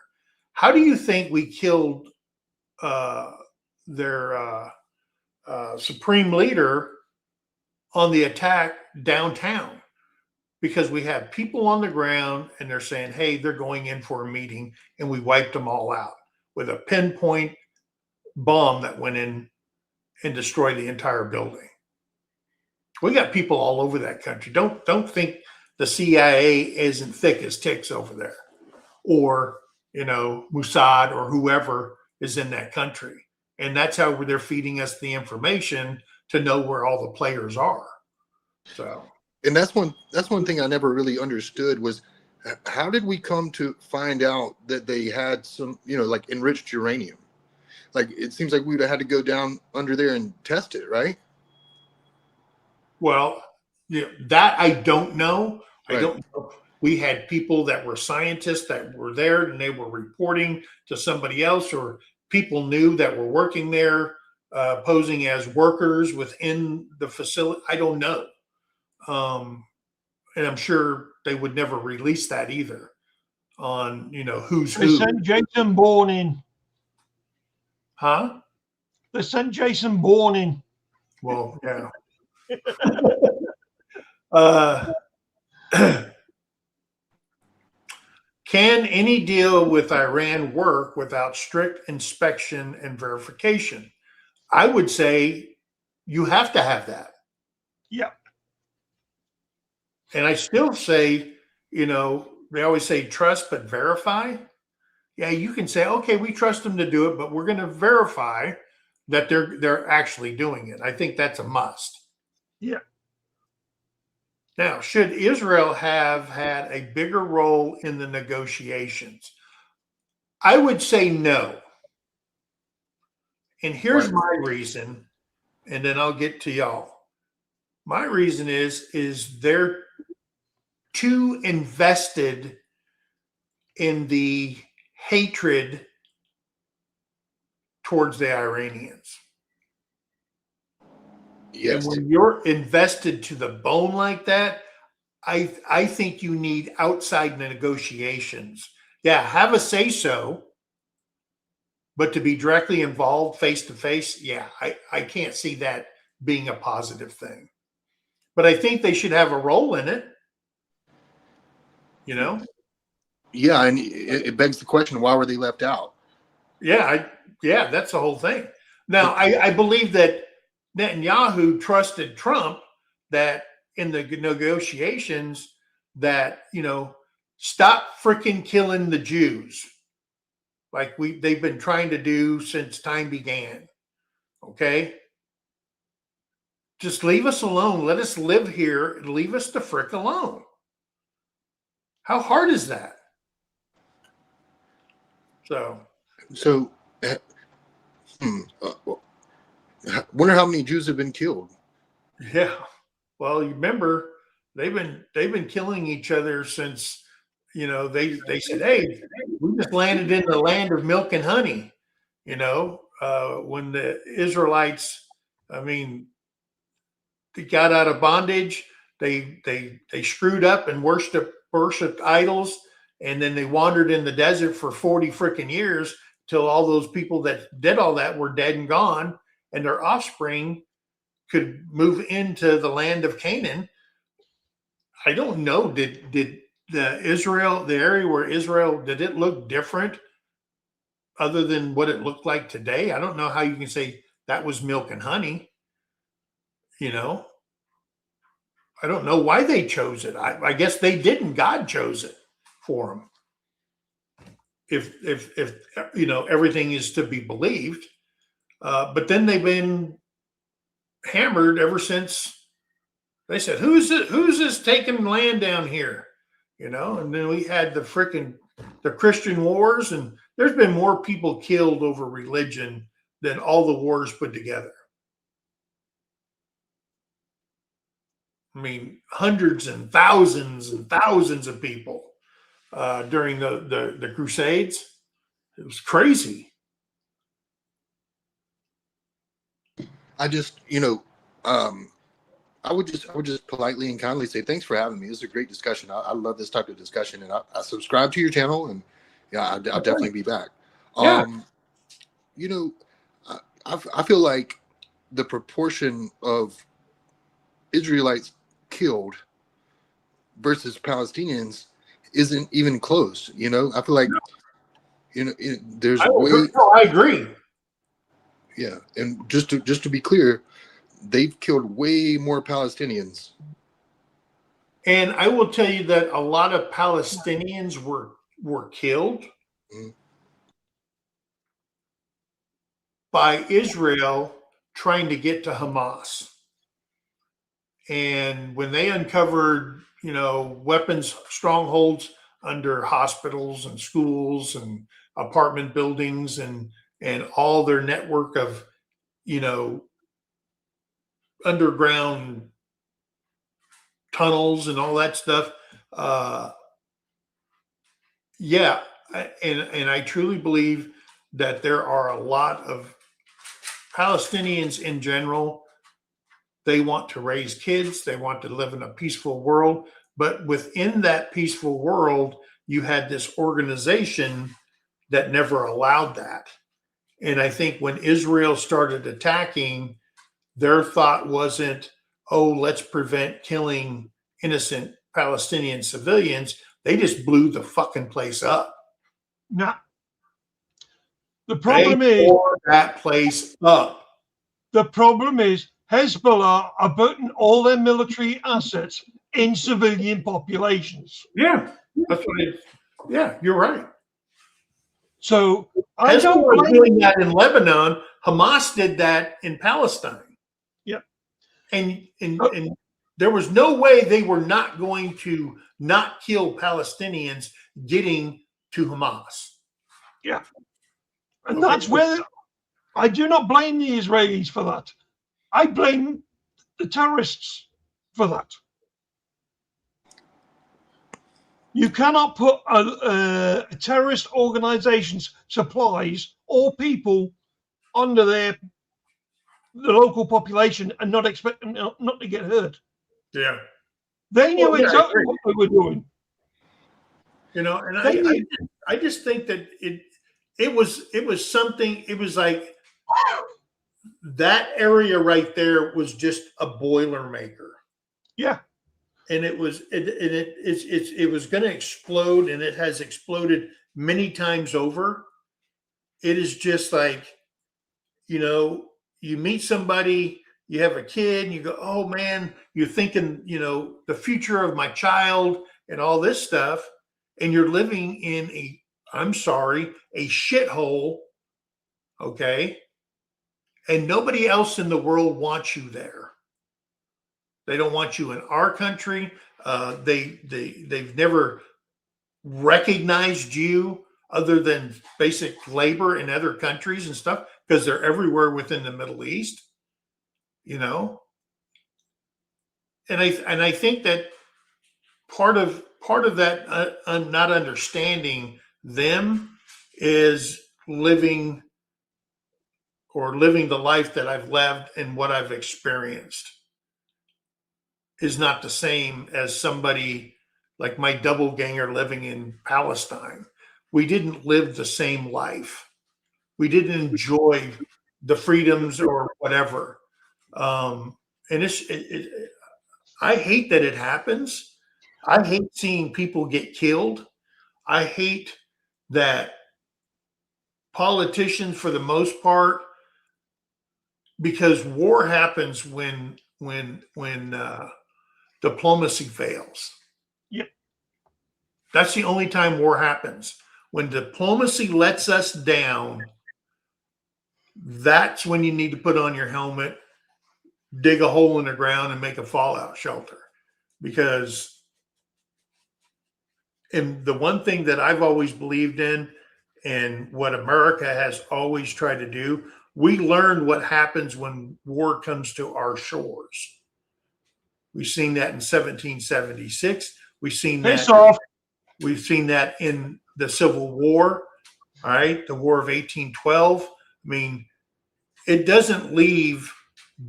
How do you think we killed their supreme leader on the attack downtown? Because we have people on the ground and they're saying, hey, they're going in for a meeting, and we wiped them all out with a pinpoint bomb that went in and destroyed the entire building. We got people all over that country. Don't think the CIA isn't thick as ticks over there, or Mossad or whoever is in that country. And that's how they're feeding us the information to know where all the players are. So, and that's one thing I never really understood was how did we come to find out that they had some, like enriched uranium? Like, it seems like we would have had to go down under there and test it, right? well, that I don't know. Right. I don't know. We had people that were scientists that were there and they were reporting to somebody else, or people knew that were working there, posing as workers within the facility. I don't know. And I'm sure they would never release that either on, who's They who. sent Jason Bourne in. Huh? They sent Jason Bourne in. Well, yeah. uh, Can any deal with Iran work without strict inspection and verification? I would say you have to have that. Yeah. And I still say, they always say trust but verify. Yeah, you can say, okay, we trust them to do it, but we're going to verify that they're actually doing it. I think that's a must. Yeah. Now, should Israel have had a bigger role in the negotiations? I would say no. And here's my reason, and then I'll get to y'all. My reason is they're too invested in the hatred towards the Iranians. Yes. And when you're invested to the bone like that, I think you need outside negotiations. Yeah, have a say so, but to be directly involved face to face, yeah, I can't see that being a positive thing. But I think they should have a role in it. Yeah, and it begs the question: why were they left out? Yeah, that's the whole thing. Now, I believe that Netanyahu trusted Trump that in the negotiations that, stop freaking killing the Jews like they've been trying to do since time began. Okay? Just leave us alone. Let us live here. Leave us the frick alone. How hard is that? So, wonder how many Jews have been killed. yeah. Well, you remember they've been killing each other since, they said, hey, we just landed in the land of milk and honey. When the Israelites, they got out of bondage, they screwed up and worshiped idols, and then they wandered in the desert for 40 freaking years till all those people that did all that were dead and gone, and their offspring could move into the land of Canaan. I don't know. Did the area where Israel, did it look different other than what it looked like today? I don't know how you can say that was milk and honey. I don't know why they chose it. I guess they didn't. God chose it for them. If everything is to be believed, but then they've been hammered ever since. They said, who's this taking land down here? And then we had the Christian wars, and there's been more people killed over religion than all the wars put together. Hundreds and thousands of people during the Crusades. It was crazy. I just, I would just politely and kindly say thanks for having me. This is a great discussion. I love this type of discussion, and I subscribe to your channel, and I'll definitely be back. Yeah. I feel like the proportion of Israelites killed versus Palestinians isn't even close. I feel like there's I agree. Yeah, and just to be clear, they've killed way more Palestinians. And I will tell you that a lot of Palestinians were killed. by Israel trying to get to Hamas. And when they uncovered, weapons strongholds under hospitals and schools and apartment buildings and all their network of, underground tunnels and all that stuff. Yeah, and I truly believe that there are a lot of Palestinians in general. They want to raise kids. They want to live in a peaceful world. But within that peaceful world, you had this organization that never allowed that. And I think when Israel started attacking, their thought wasn't, oh, let's prevent killing innocent Palestinian civilians. They just blew the fucking place up. Now, the problem They is tore that place up. the problem is Hezbollah are putting all their military assets in civilian populations. Yeah, that's what it. Yeah, you're right. So I don't Hezbollah is blame doing that in Lebanon. Hamas did that in Palestine. Yeah. And there was no way they were not going to not kill Palestinians getting to Hamas. Yeah. And that's where I do not blame the Israelis for that. I blame the terrorists for that. You cannot put a terrorist organization's supplies or people under the local population and not expect them not to get hurt. Yeah. They knew Well, yeah, I exactly agree. what they were doing. And They knew. I just think that it was something. It was like that area right there was just a Boilermaker. Yeah. And it was going to explode, and it has exploded many times over. It is just like, you meet somebody, you have a kid, and you go, oh man, you're thinking, the future of my child and all this stuff, and you're living in a shithole, okay? And nobody else in the world wants you there. They don't want you in our country. They've never recognized you other than basic labor in other countries and stuff, because they're everywhere within the Middle East, And I think that part of that not understanding them is living the life that I've lived and what I've experienced is not the same as somebody like my double ganger living in Palestine. We didn't live the same life. We didn't enjoy the freedoms or whatever. And I hate that it happens. I hate seeing people get killed. I hate that politicians, for the most part, because war happens when diplomacy fails. Yep. That's the only time war happens. When diplomacy lets us down, that's when you need to put on your helmet, dig a hole in the ground, and make a fallout shelter. Because, and the one thing that I've always believed in, and what America has always tried to do, we learn what happens when war comes to our shores. We've seen that in 1776. We've seen that. We've seen that in the Civil War. All right, the War of 1812. I mean, it doesn't leave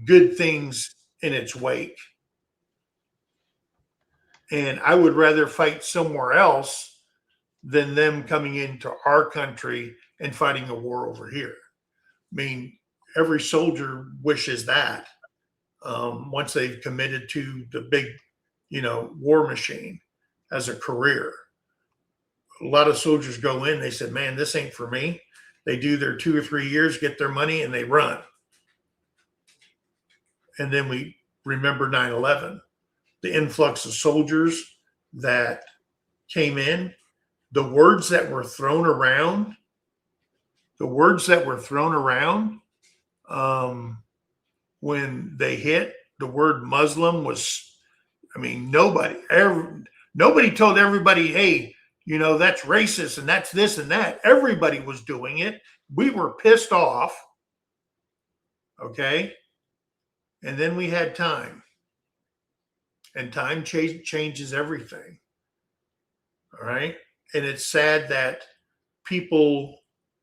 good things in its wake. And I would rather fight somewhere else than them coming into our country and fighting a war over here. I mean, every soldier wishes that. Once they've committed to the big, war machine as a career. A lot of soldiers go in, they said, man, this ain't for me. They do their 2 or 3 years, get their money, and they run. And then we remember 9/11, the influx of soldiers that came in the words that were thrown around, when they hit, the word Muslim was, I mean, nobody told everybody, hey, you know, that's racist and that's this and that. Everybody was doing it. We were pissed off. Okay. And then we had time. And time changes everything. All right. And it's sad that people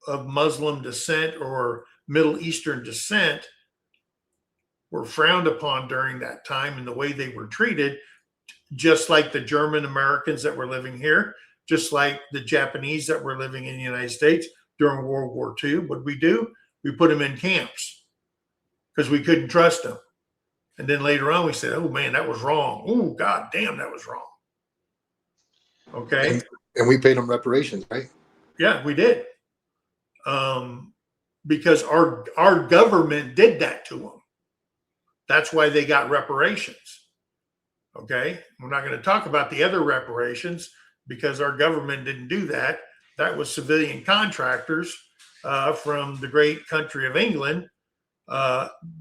of Muslim descent or Middle Eastern descent were frowned upon during that time and the way they were treated, just like the German Americans that were living here, just like the Japanese that were living in the United States during World War II. What we do, we put them in camps because we couldn't trust them. And then later on, we said, oh man, that was wrong. Oh, God damn, that was wrong. Okay. And we paid them reparations, right? Yeah, we did. Because our government did that to them. That's why they got reparations. Okay. We're not going to talk about the other reparations because our government didn't do that. That was civilian contractors from the great country of England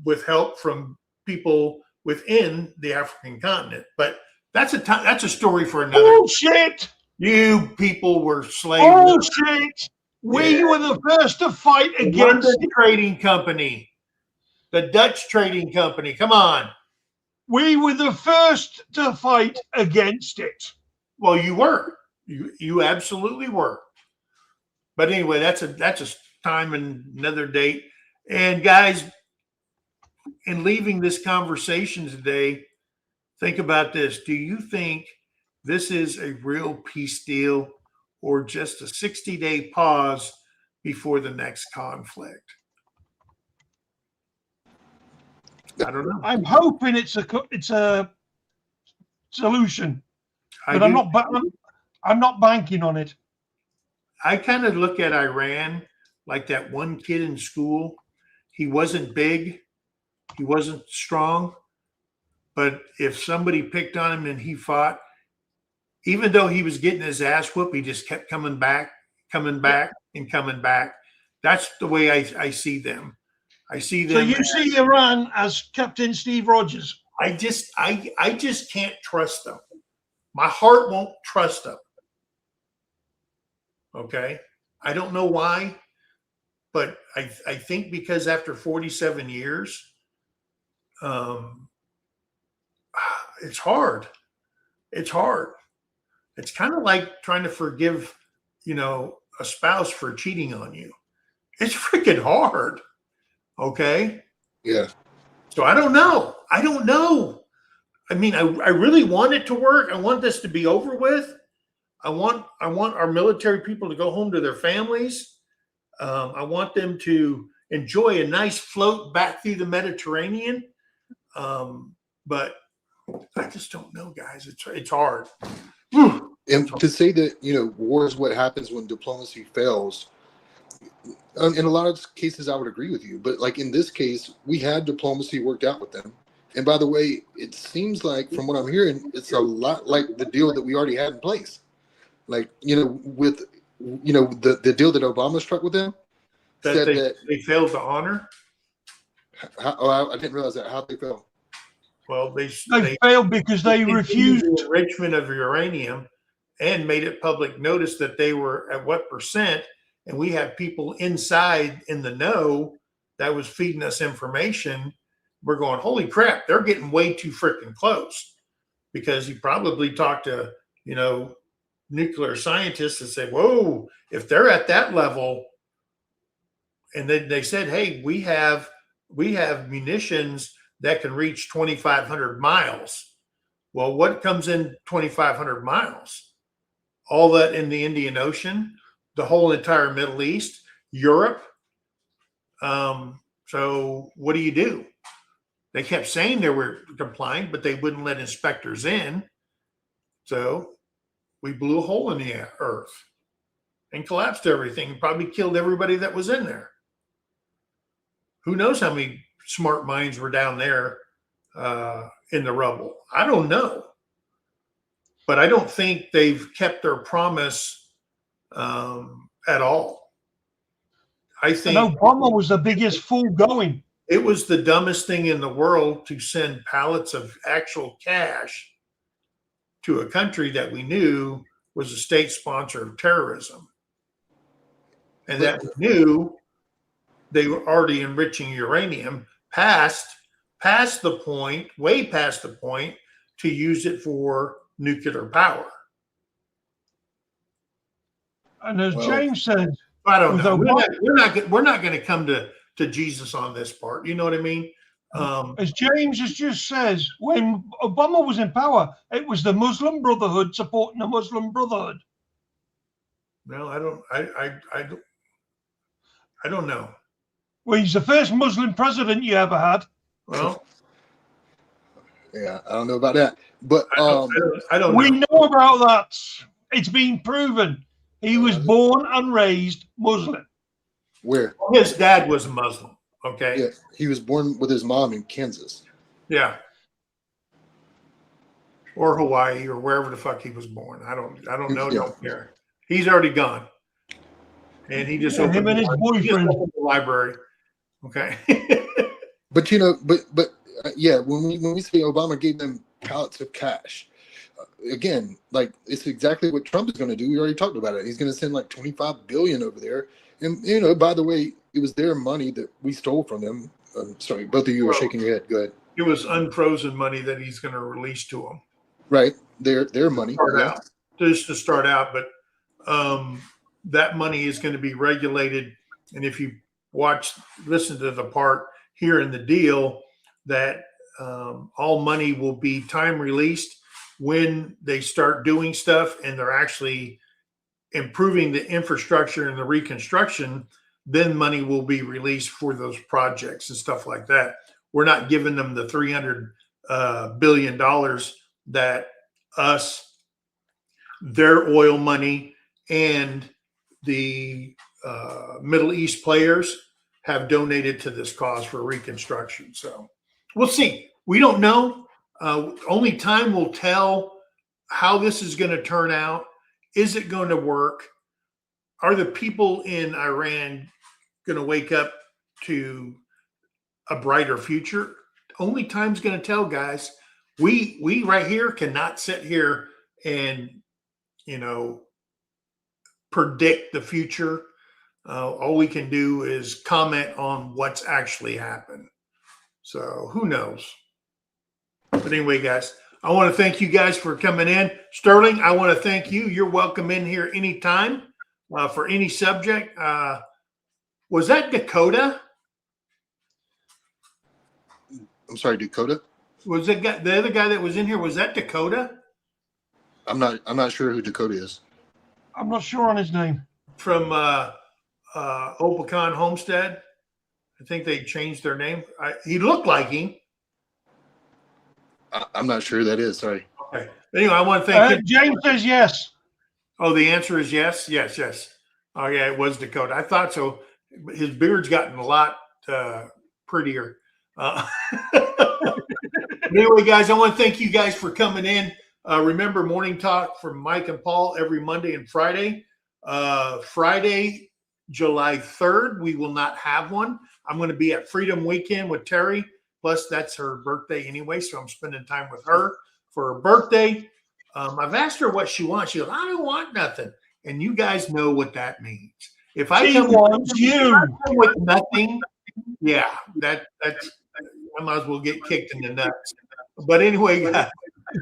with help from people within the African continent. But that's a story for another. Bullshit! You people were slaves. Bullshit! We were the first to fight The against London Trading Company, the Dutch Trading Company. Come on. We were the first to fight against it. Well, you were. You absolutely were. But anyway, that's a time and another date. And guys, in leaving this conversation today, think about this. Do you think this is a real peace deal or just a 60-day pause before the next conflict? I don't know. I'm hoping it's a solution, but I'm not banking on it. I kind of look at Iran like that one kid in school. He wasn't big, he wasn't strong, but if somebody picked on him and he fought, even though he was getting his ass whooped, he just kept coming back. That's the way I see them. I see them. So you see Iran as Captain Steve Rogers. I just can't trust them. My heart won't trust them. Okay. I don't know why, but I think because after 47 years, it's hard. It's hard. It's kind of like trying to forgive, a spouse for cheating on you. It's freaking hard. Okay. Yeah. So I don't know. I mean, I really want it to work. I want this to be over with. I want our military people to go home to their families. I want them to enjoy a nice float back through the Mediterranean. But I just don't know, guys. It's hard. And to say that, war is what happens when diplomacy fails. In a lot of cases, I would agree with you. But like in this case, we had diplomacy worked out with them. And by the way, it seems like from what I'm hearing, it's a lot like the deal that we already had in place. Like, with, the deal that Obama struck with them. That they failed to honor. I didn't realize that. How'd they fail? Well, they failed because they refused the enrichment of uranium and made it public notice that they were at what percent. And we have people inside in the know that was feeding us information. We're going, holy crap, they're getting way too freaking close, because he probably talked to, nuclear scientists and said, whoa, if they're at that level. And then they said, hey, we have munitions that can reach 2,500 miles. Well, what comes in 2,500 miles? All that in the Indian Ocean, the whole entire Middle East, Europe. So what do? They kept saying they were complying, but they wouldn't let inspectors in. So we blew a hole in the earth and collapsed everything and probably killed everybody that was in there. Who knows how many smart minds were down there in the rubble? I don't know. But I don't think they've kept their promise at all. I And think Obama was the biggest fool going. it was the dumbest thing in the world to send pallets of actual cash to a country that we knew was a state sponsor of terrorism. And that we knew they were already enriching uranium past the point, way past the point to use it for nuclear power. And as Well, James said, I don't with know. Obama, We're not going to come to Jesus on this part. You know what I mean? as James has just says, when Obama was in power, it was the Muslim Brotherhood supporting the Muslim Brotherhood. Well, I don't know. Well, he's the first Muslim president you ever had. Well, yeah, I don't know about that, but I don't We know. know about that. It's been proven. He was born and raised Muslim. where? His dad was Muslim. Okay. Yeah, he was born with his mom in Kansas. Yeah. Or Hawaii or wherever the fuck he was born. I don't know. Yeah. Don't care. He's already gone. And he just Yeah, opened him and his boyfriend. the library. Okay. But yeah, when we say Obama gave them pallets of cash, again, like it's exactly what Trump is going to do. We already talked about it. He's going to send like 25 billion over there, and by the way, it was their money that we stole from them. Sorry, both of you are shaking your head. Go ahead. It was unfrozen money that he's going to release to them. Right, their money. Just to start out, but that money is going to be regulated. And if you listen to the part here in the deal, that all money will be time released when they start doing stuff and they're actually improving the infrastructure and the reconstruction, then money will be released for those projects and stuff like that. We're not giving them the $300 billion that their oil money and the Middle East players have donated to this cause for reconstruction. So we'll see. We don't know. Only time will tell how this is going to turn out. Is it going to work? Are the people in Iran going to wake up to a brighter future? Only time's going to tell, guys. We right here cannot sit here and, predict the future. All we can do is comment on what's actually happened. So who knows? But anyway, guys, I want to thank you guys for coming in. Sterling, I want to thank you. You're welcome in here anytime for any subject. Was that Dakota? I'm sorry, Dakota. Was it the other guy that was in here? Was that Dakota? I'm not sure who Dakota is. I'm not sure on his name. From Opacon Homestead. I think they changed their name. He looked like him. I'm not sure who that is. Sorry. Okay. Anyway, I want to thank him. James says yes. Oh, the answer is yes. Yes. Oh, yeah, it was Dakota. I thought so. His beard's gotten a lot prettier. Anyway, guys, I want to thank you guys for coming in. Remember, Morning Talk from Mike and Paul every Monday and Friday. Friday, July 3rd, we will not have one. I'm going to be at Freedom Weekend with Terry. Plus, that's her birthday anyway, so I'm spending time with her for her birthday. I've asked her what she wants. She goes, I don't want nothing. And you guys know what that means. If I come with nothing, yeah, that's I might as well get kicked in the nuts. But anyway, guys,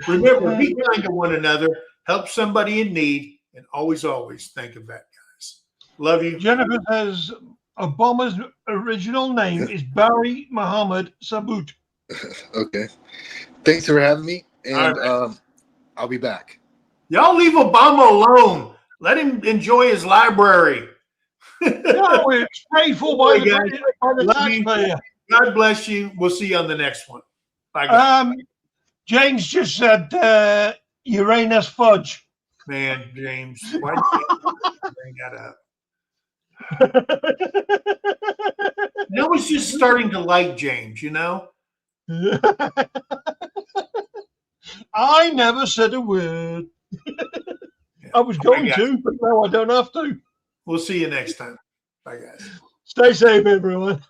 remember, be kind to one another, help somebody in need, and always think of that, guys. Love you. Jennifer says Obama's original name is Barry Muhammad Saboot. Okay. Thanks for having me, and right. I'll be back. Y'all leave Obama alone. Let him enjoy his library. No, it's paid for by the taxpayer. God bless you. We'll see you on the next one. Bye, guys. James just said Uranus fudge. Man, James, why did you bring that up? I was just starting to like James, I never said a word. I was going to, but now I don't have to. We'll see you next time. Bye, guys. Stay safe, everyone.